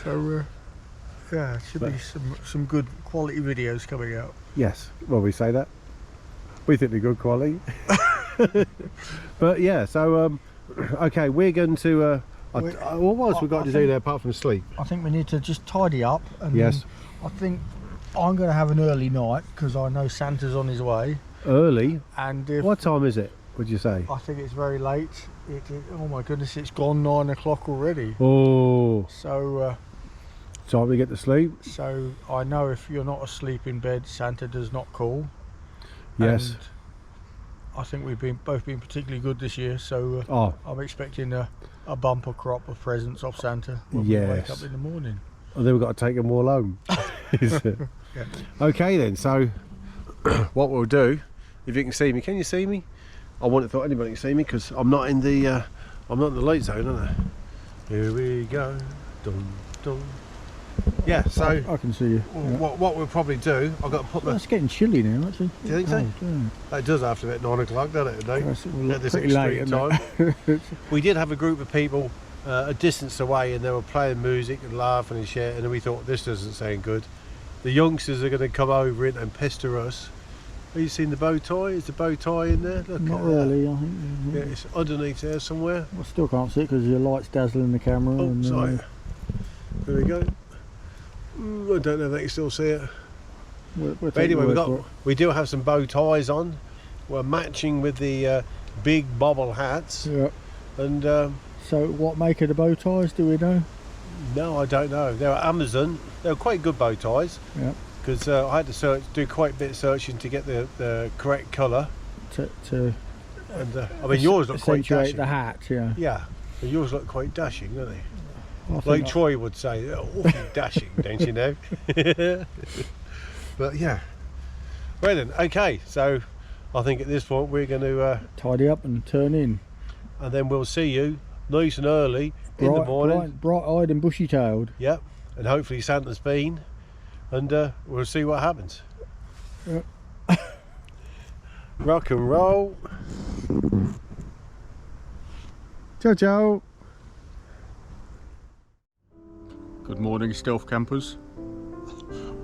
So yeah, it should be some good quality videos coming out. Yes, well, we say that. We think they're good quality. But yeah, so okay, we're going to what else we got to do there apart from sleep? I think we need to just tidy up. And Yes. then I think I'm going to have an early night because I know Santa's on his way. Early? And if, What time is it, would you say? I think it's very late. Oh my goodness, it's gone 9 o'clock already. Oh, So time to get to sleep? so I know if you're not asleep in bed, Santa does not call. Yes. And I think we've both been particularly good this year, so Oh, I'm expecting a bumper crop of presents off Santa when we wake Yes. up in the morning. and then we've got to take them all home. Is it? Yeah. Okay then, so what we'll do, if you can see me, can you see me? I wouldn't have thought anybody could see me because I'm not in the light zone, am I? Here we go. Dun, dun. Yeah, so I can see you. what we'll probably do, I've got to put Well, the... it's getting chilly now, actually. Do you think so? Yeah. It does after about 9 o'clock, doesn't it, today? Yes, it will look At this pretty late, extreme isn't time. We did have a group of people a distance away and they were playing music and laughing and shit, and then we thought, this doesn't sound good. The youngsters are going to come over it and pester us. Have you seen the bow tie? Is the bow tie in there? Look Not at really, I think. that. Yeah, it's underneath there somewhere. I still can't see it because your light's dazzling the camera. Oh, and, sorry. There we go. I don't know if they can still see it. We'll But take anyway, your word for it. we do have some bow ties on. We're matching with the big bobble hats. Yeah. And So, what make of the bow ties do we know? no, I don't know. They were Amazon. They were quite good bow ties. Yeah. Because I had to do quite a bit of searching to get the correct colour. To And I mean, yours look quite accentuate dashing. the hat, yeah. Yeah, but yours look quite dashing, don't they? I Like think Troy would say, they're awfully dashing, don't you know? But yeah. Well then, okay, so I think at this point we're going to, tidy up and turn in. and then we'll see you nice and early in the morning. Bright-eyed and bushy-tailed. Yep, and hopefully Santa's been, and we'll see what happens. Yep. Rock and roll. Ciao, ciao. Good morning, stealth campers.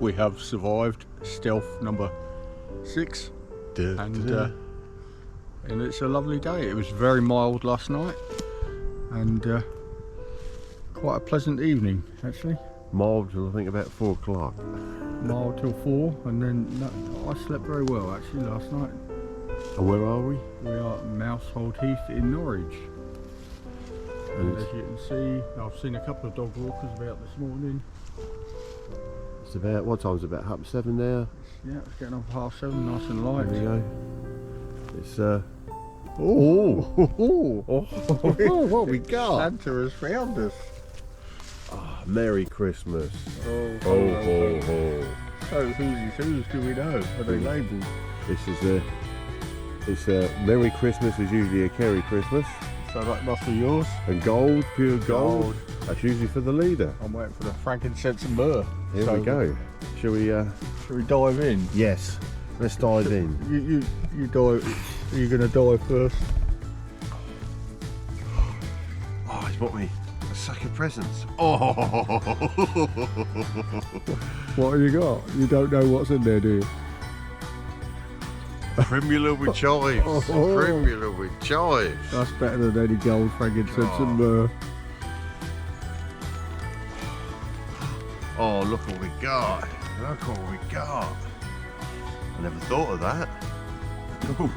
We have survived stealth number 6, and it's a lovely day. It was very mild last night, and quite a pleasant evening actually. Mild till I think about 4 o'clock. Mild till 4, and then I slept very well actually last night. And where are we? We are at Mousehold Heath in Norwich. And as you can see, I've seen a couple of dog walkers about this morning. It's about, what time is it? About 7:30 now? Yeah, it's getting up 7:30, nice and light. There we go. It's what we got? Santa has found us. Merry Christmas. Oh, Ho ho. So whose do we know? Are they labelled? This is it's Merry Christmas is usually a Kerry Christmas. So that must be yours. And gold, pure gold. That's usually for the leader. I'm waiting for the frankincense and myrrh. Here we go. Shall we Shall we dive in? yes. Let's dive in. You dive. Are you gonna dive first? Oh, he's bought me a sack of presents. Oh What have you got? You don't know what's in there, do you? Primula with chives. Primula with chives. That's better than any gold, frankincense and myrrh. Oh, look what we got. Look what we got. I never thought of that. Ooh.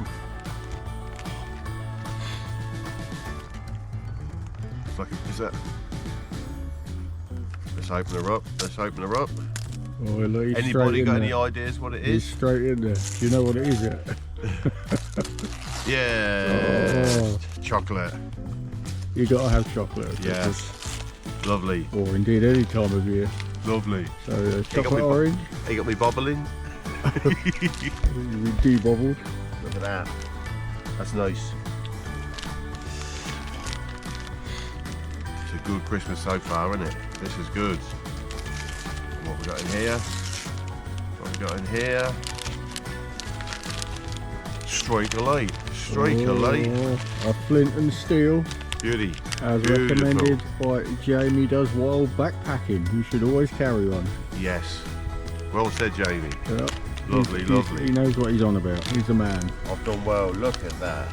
It's like it's Let's open her up. Let's open her up. Oh, look, he's Anybody straight got in any there. ideas what it He's is? straight in there. Do you know what it is yet? Yeah. Oh. Chocolate. You gotta have chocolate. at Christmas. Yes. Lovely. Or indeed any time of year. Lovely. So got chocolate me orange, He got me bobbling. you de-bobbled. Look at that. That's nice. It's a good Christmas so far, isn't it? This is good. What we got in here? What we got in here? Strike a light. Strike a light. A flint and steel, Beauty. as Beautiful. recommended by Jamie Does Wild Backpacking. You should always carry one. Yes. Well said, Jamie. Yep. Lovely, lovely. He knows what he's on about. He's a man. I've done well. Look at that.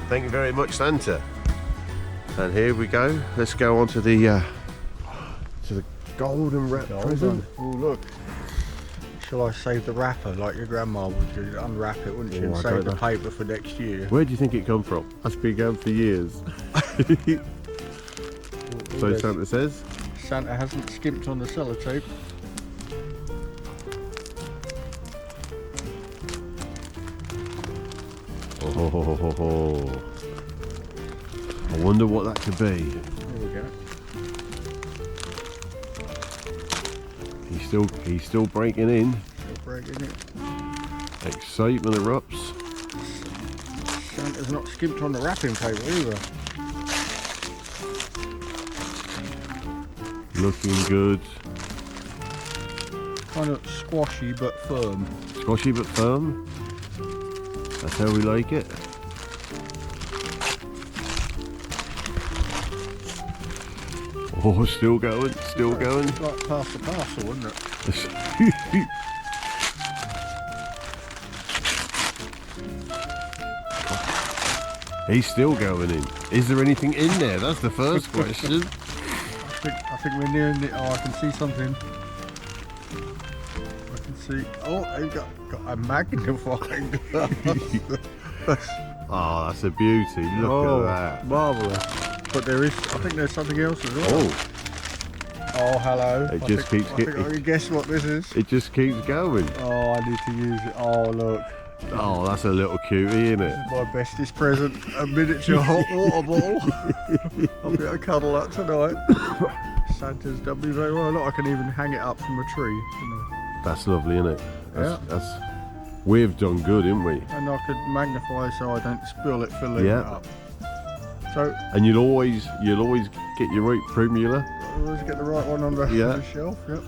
Thank you very much, Santa. And here we go. Let's go on to the golden wrap present. Oh, look. Shall I save the wrapper like your grandma would? You'd unwrap it, wouldn't you? Oh, And I save don't the know. paper for next year. Where do you think it come from? That's been going for years. So Yes. Santa says. Santa hasn't skimped on the sellotape. Oh, I wonder what that could be. There we go. He's still breaking in. Still breaking it. Excitement erupts. Santa's not skimped on the wrapping paper either. Looking good. Kind of squashy but firm. Squashy but firm. That's how we like it. Oh, still going, still going. It's like pass the parcel, isn't it? He's still going in. Is there anything in there? That's the first question. I think we're nearing the. Oh, I can see something. I can see. Oh, he got a magnifying glass. Oh, that's a beauty. Look at that. Marvellous. But there is. I think there's something else as well. Oh, Oh, hello. It I just think, keeps I think getting- I can guess what this is. it just keeps going. Oh, I need to use it. Oh, look. Oh, that's a little cutie, isn't it? My bestest present, a miniature hot water bottle. I'll be able to cuddle that tonight. Santa's done me very well. Look, I can even hang it up from a tree. You know. That's lovely, isn't it? Yeah. That's we've done good, haven't we? And I could magnify so I don't spill it filling Yeah. it up. So, And you'll always get your right primula. I always get the right one on the, Yeah. on the shelf. Yep.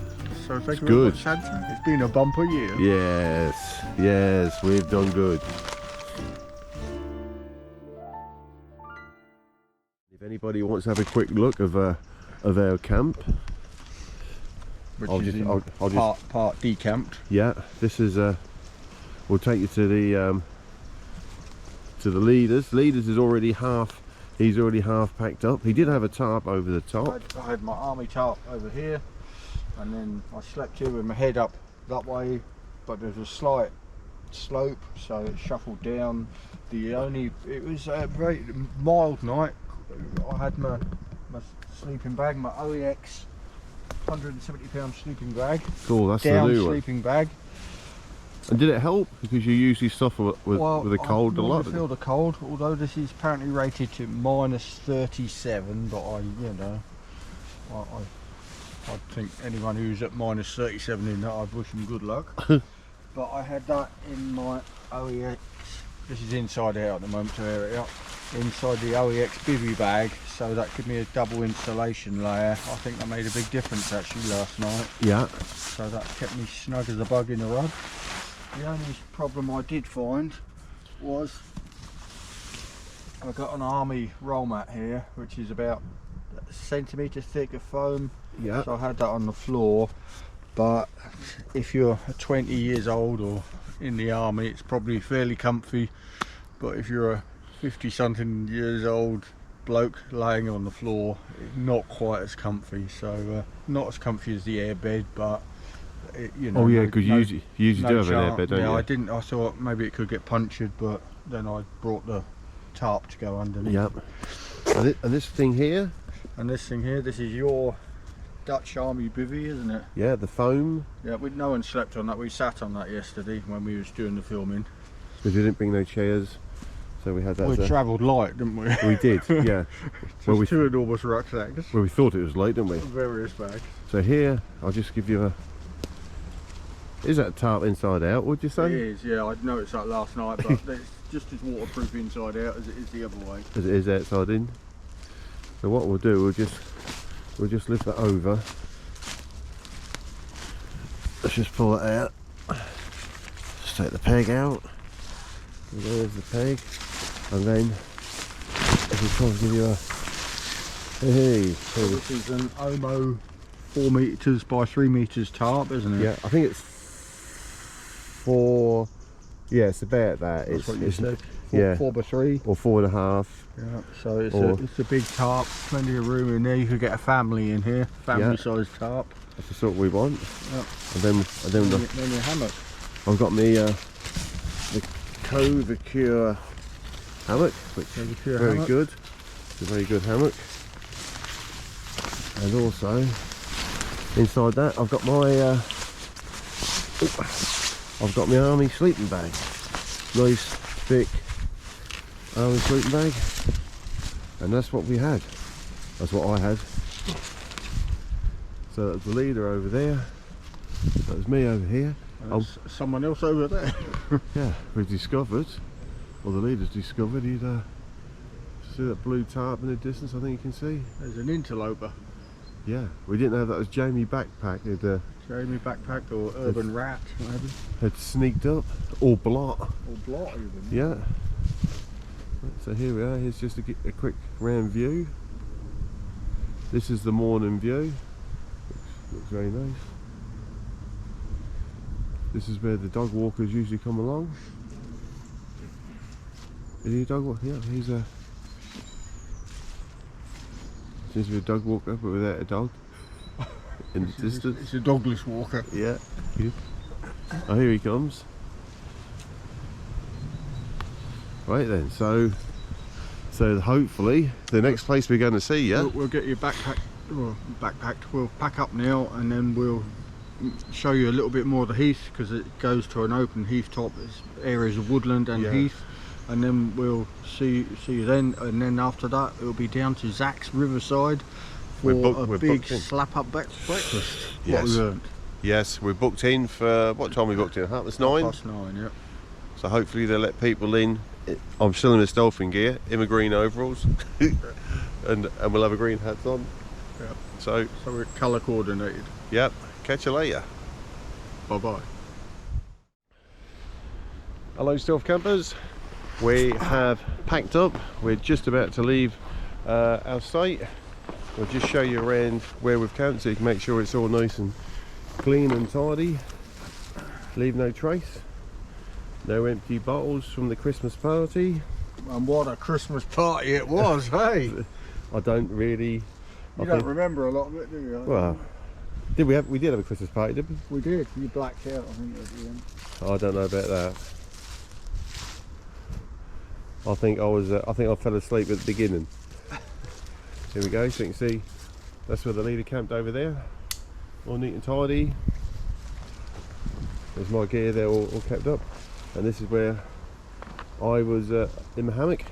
So thank you good. very much, Santa. It's been a bumper year. Yes, yes, we've done good. If anybody wants to have a quick look of our camp, Which I'll is just- in I'll just- part decamped. yeah, this is we'll take you to the leaders. Leaders is already half. He's already half packed up. He did have a tarp over the top. I had my army tarp over here, and then I slept here with my head up that way, but there's a slight slope, so it shuffled down. It was a very mild night. I had my sleeping bag, my OEX 170-pound sleeping bag, Cool, that's down the new one. sleeping bag. And did it help? Because you usually suffer with the cold I a lot. normally feel the cold, although this is apparently rated to -37, but I think anyone who's at -37 in that, I'd wish them good luck. But I had that in my OEX. This is inside out at the moment to air it up. Inside the OEX bivvy bag, so that gave me a double insulation layer. I think that made a big difference actually last night. Yeah. So that kept me snug as a bug in a rug. The only problem I did find was I got an army roll mat here, which is about a centimetre thick of foam. Yeah. So I had that on the floor. But if you're 20 years old or in the army, it's probably fairly comfy. But if you're a 50-something years old bloke laying on the floor, it's not quite as comfy. So not as comfy as the airbed, but you know. Oh yeah, because you usually do have an chance. airbed, don't Yeah, you? I didn't. I thought maybe it could get punctured, but then I brought the tarp to go underneath. Yep. And this thing here, And this thing here, this is your Dutch Army bivvy, isn't it? Yeah, the foam. Yeah, no one slept on that. We sat on that yesterday when we was doing the filming. Because we didn't bring no chairs, so we had that. We travelled light, didn't we? We did, yeah. Well, we two enormous rucksacks. Well, we thought it was light, didn't we? Various bags. So here, I'll just give you a. Is that tarp inside out? Would you say? It is. Yeah, I noticed that last night, but it's just as waterproof inside out as it is the other way. As it is outside in. So what we'll do, we'll just lift that over. Let's just pull it out. Just take the peg out. And there's the peg. And then if we try to give you a hey. So this is an Omo 4 metres by 3 metres tarp, isn't it? Yeah, I think it's 4. Yeah, it's about that. That's what you said. 4 by 3 or 4.5. Yeah, so it's a big tarp, plenty of room in there. You could get a family in here, family-sized tarp. That's the sort we want. Yeah. And then your hammock. I've got me the Covacure hammock, which is very good. It's a very good hammock. And also inside that I've got my army sleeping bag. Nice thick army sleeping bag. And that's what we had. That's what I had. So that's the leader over there. That was me over here. Someone else over there. Yeah, we've discovered, or the leader's discovered, he'd see that blue tarp in the distance, I think you can see. There's an interloper. Yeah, we didn't know that was Jamie Backpack. Jamie Backpack or Urban Rat, maybe. Had sneaked up, all blot. Or blot even. Yeah. So here we are, here's just a quick round view. This is the morning view. Looks very nice. This is where the dog walkers usually come along. Is he a dog walker? Yeah, he's a... Seems to be a dog walker, but without a dog. In the distance. It's a dogless walker. Yeah. Oh, here he comes. Right then, so hopefully the next place we're going to see, yeah? We'll get your backpacked. We'll pack up now, and then we'll show you a little bit more of the heath, because it goes to an open heath top. There's areas of woodland and heath, and then we'll see you then. And then after that, it'll be down to Zach's Riverside for a big slap-up breakfast. Yes. What we learned. Yes, we're booked in for what time we booked in? 9:30. 9:30, yeah. So hopefully they'll let people in. I'm still in my dolphin gear, in my green overalls, and we'll have a green hats on. Yeah. So we're colour coordinated. Yep. Catch you later. Bye bye. Hello, stealth campers. We have packed up. We're just about to leave our site. We'll just show you around where we've camped so you can make sure it's all nice and clean and tidy. Leave no trace. No empty bottles from the Christmas party. And what a Christmas party it was, hey? I don't really... You don't remember a lot of it, do you? Well, we did have a Christmas party, did we? We did. You blacked out, I think, at the end. I don't know about that. I think I fell asleep at the beginning. Here we go, so you can see that's where the leader camped over there. All neat and tidy. There's my gear there all kept up. And this is where I was in my hammock.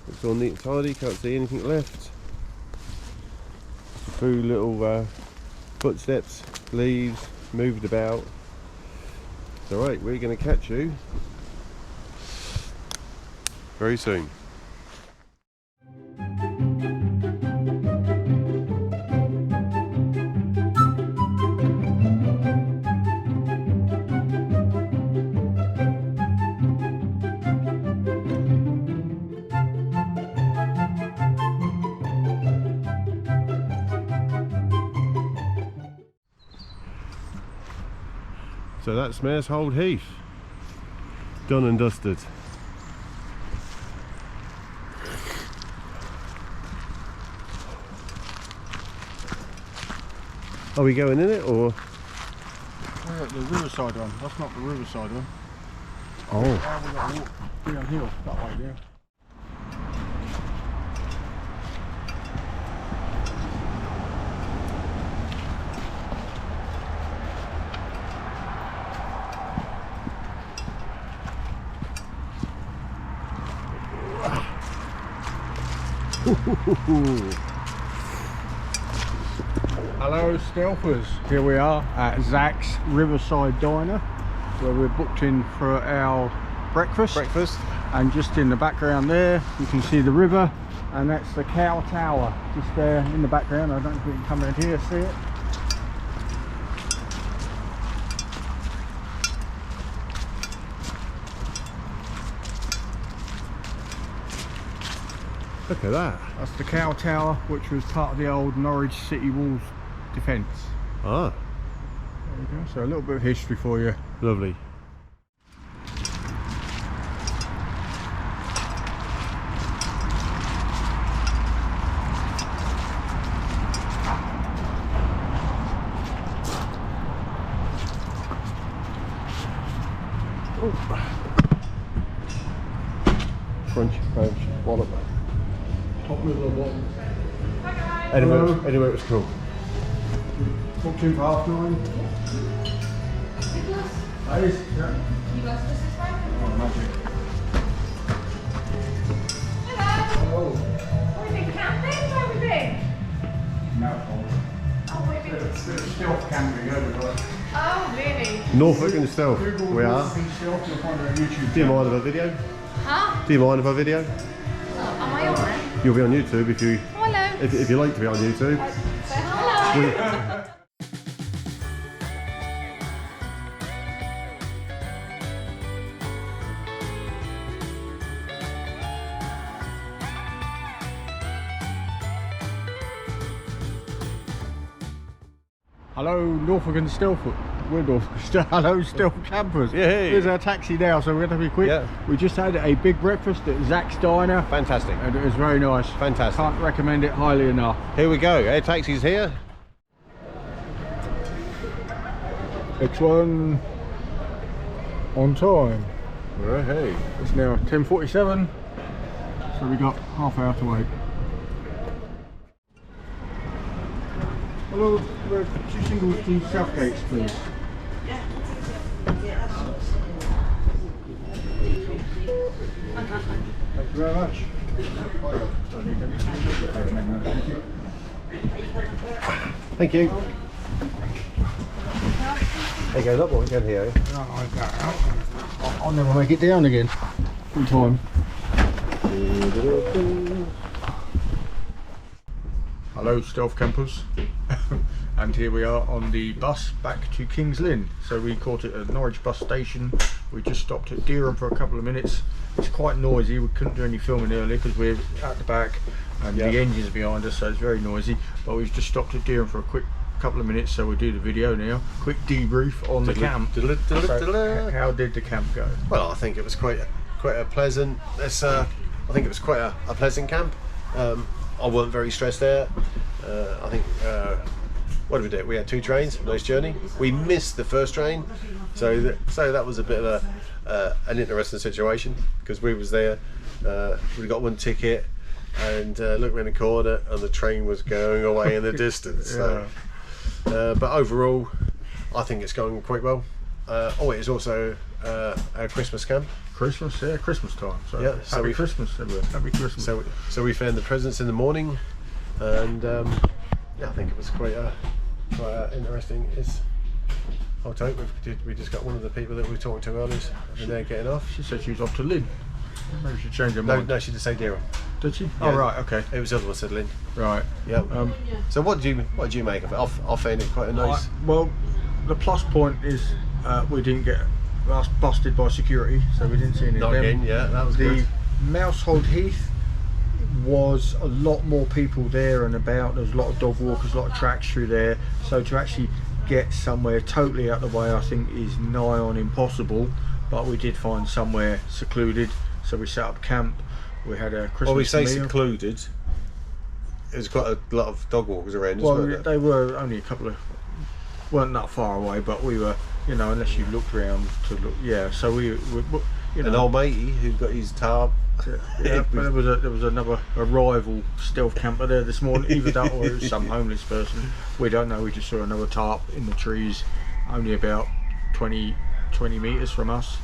It's all neat and tidy, can't see anything left. Just a few little footsteps, leaves, moved about. It's alright, we're going to catch you very soon. So that's Mousehold Heath, done and dusted. Are we going in it or? Yeah, the riverside one. That's not the riverside one. Oh. We've got to walk downhill that way there. Hello Stealthers, here we are at Zach's Riverside Diner where we're booked in for our breakfast. And just in the background there you can see the river, and that's the Cow Tower just there in the background. I don't think you can come around here and see it. Look at that. That's the Cow Tower, which was part of the old Norwich City Walls defence. Ah, There you go. So a little bit of history for you. lovely. Crunch, crunch, wallop. Top, middle or bottom? Anyway, it was cool. Booked in for 9:30. That is, yeah. Oh, magic. Hello. What have you been camping? Where have you been? Mousehold. Oh, where have you been? It's stealth camping over there. Oh, really? Norfolk and Stealth, Google we are. Norfolk and Stealth, you'll find it on YouTube. Do you mind if I video? Huh? Do you mind if I video? Am I on there? You'll be on YouTube if you Hello. if you like to be on YouTube. Say hello. Hello Norfolk and Stealth. We're Norfolk. Hello Stealth campers. Yeah, hey. Here's our taxi now, so we're going to be quick. Yeah. We just had a big breakfast at Zach's Diner. Fantastic. And it was very nice. Fantastic. Can't recommend it highly enough. Here we go. Air taxi's here. X1 on time. Right, hey. It's now 10:47, so we got half hour to wait. Hello, we're 2 singles to Southgates, please. Thank you very much. Thank you. There you go, look what we got here. I'll never make it down again in time. Hello Stealth campers. And here we are on the bus back to King's Lynn. So we caught it at Norwich bus station. We just stopped at Dereham for a couple of minutes. It's quite noisy. We couldn't do any filming earlier because we're at the back and the engine's behind us, so it's very noisy. But we've just stopped at Dereham for a quick couple of minutes, so we'll do the video now. Quick debrief on the camp. So, how did the camp go? Well, I think it was quite a pleasant. I think it was quite a pleasant camp. I wasn't very stressed out. I think what did we do? We had 2 trains. Nice journey. We missed the first train, so that was a bit of an interesting situation because we was there. We got 1 ticket and looked around the corner, and the train was going away in the distance. So, but overall, I think it's going quite well. Oh, it is also a Christmas camp. Christmas, yeah, Christmas time. So Yeah, so happy Christmas, everyone. Happy Christmas. So we found the presents in the morning, and yeah, I think it was quite interesting. I'll tell you, we just got one of the people that we were talking to earlier, and they're getting off. She said she was off to Lynn. Maybe she changed her No, mind. no, she did say Dereham. Did she? Yeah. Oh right, okay. It was the other one said Lynn. Right. Yeah. So what did you make of it? I found it quite a nice. well, the plus point is we didn't get busted by security, so we didn't see any Not of them. again, yeah, that was the good. Mousehold Heath was a lot more people there and about. There was a lot of dog walkers, a lot of tracks through there. So to actually get somewhere totally out of the way, I think is nigh on impossible. But we did find somewhere secluded, so we set up camp. We had a Christmas Well, we say meal. secluded. There's quite a lot of dog walkers around. Well, Well, they were only a couple of, weren't that far away, but we were, you know, unless you looked round to look, yeah. So we you know, an old matey who got his tarp. yeah, but there was another rival stealth camper there this morning. Either that or it was some homeless person. We don't know. We just saw another tarp in the trees, only about 20 meters from us.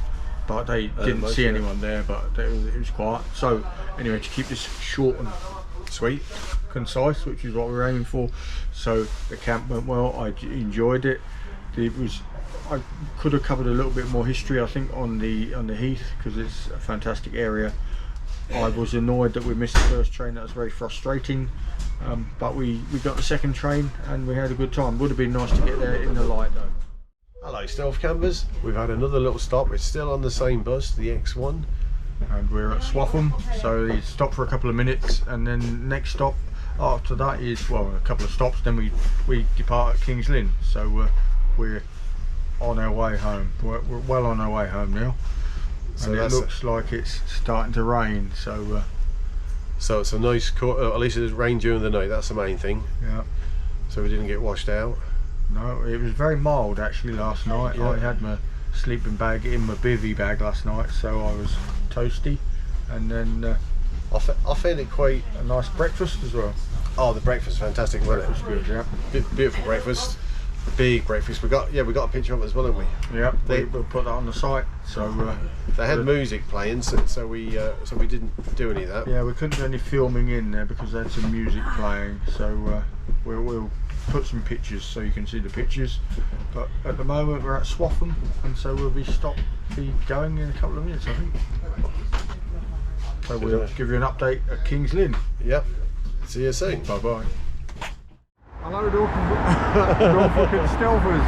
But they didn't see anyone there. But it was quiet. So anyway, to keep this short and Sweet. concise, which is what we were aiming for. So the camp went well. I enjoyed it. I could have covered a little bit more history, I think, on the Heath, because it's a fantastic area. I was annoyed that we missed the first train. That was very frustrating, but we got the second train and we had a good time. Would have been nice to get there in the light though. Hello Stealth Campers, we've had another little stop. It's still on the same bus, the X1, And we're at Swaffham, so we stopped for a couple of minutes, and then next stop after that is, well, a couple of stops, then we depart at King's Lynn. So we're on our way home. We're well on our way home now, so and it looks like it's starting to rain. So it's a nice, at least it rained during the night. That's the main thing. Yeah. So we didn't get washed out. No, it was very mild actually last night. Yeah. I had my sleeping bag in my bivvy bag last night, so I was toasty, and then I feel it quite a nice breakfast as well. Oh, the breakfast was fantastic, wasn't it? Good, yeah. Beautiful breakfast, big breakfast. We got a picture of it as well, haven't we? Yeah, we'll put that on the site. So they had music playing, so we didn't do any of that. yeah, we couldn't do any filming in there because they had some music playing. So we'll put some pictures so you can see the pictures. But at the moment we're at Swaffham, and so we'll be going in a couple of minutes, I think. So we'll give you an update at King's Lynn. Yep. See you soon. Bye bye. Hello Norfolk and Stealthers.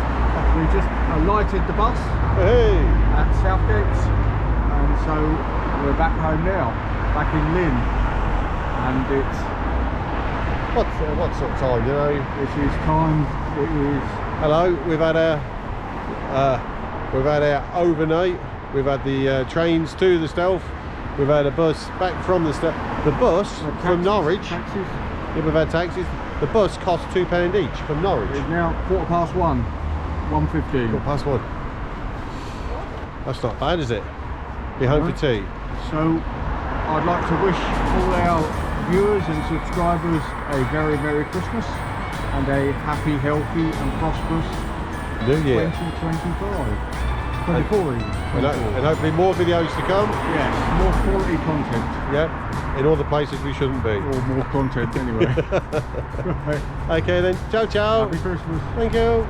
We just alighted the bus Hey. at Southgate, and so we're back home now, back in Lynn, and it's What sort of time, you know? this is time. It is Hello. We've had our overnight. We've had the trains to the Stealth. We've had a bus back from the Stealth. The bus from Norwich. taxis. Yeah, we've had taxis. The bus cost £2 each from Norwich. It's now 1:15. 1:15. Got past one. That's not bad, is it? Be home for tea. So I'd like to wish all our viewers and subscribers a very Merry Christmas and a happy, healthy and prosperous New Year. 2025. 24 even. And hopefully more videos to come. Yes, more quality content. Yep. In all the places we shouldn't be. Or more content anyway. Right. Okay then. Ciao ciao. Happy Christmas. Thank you.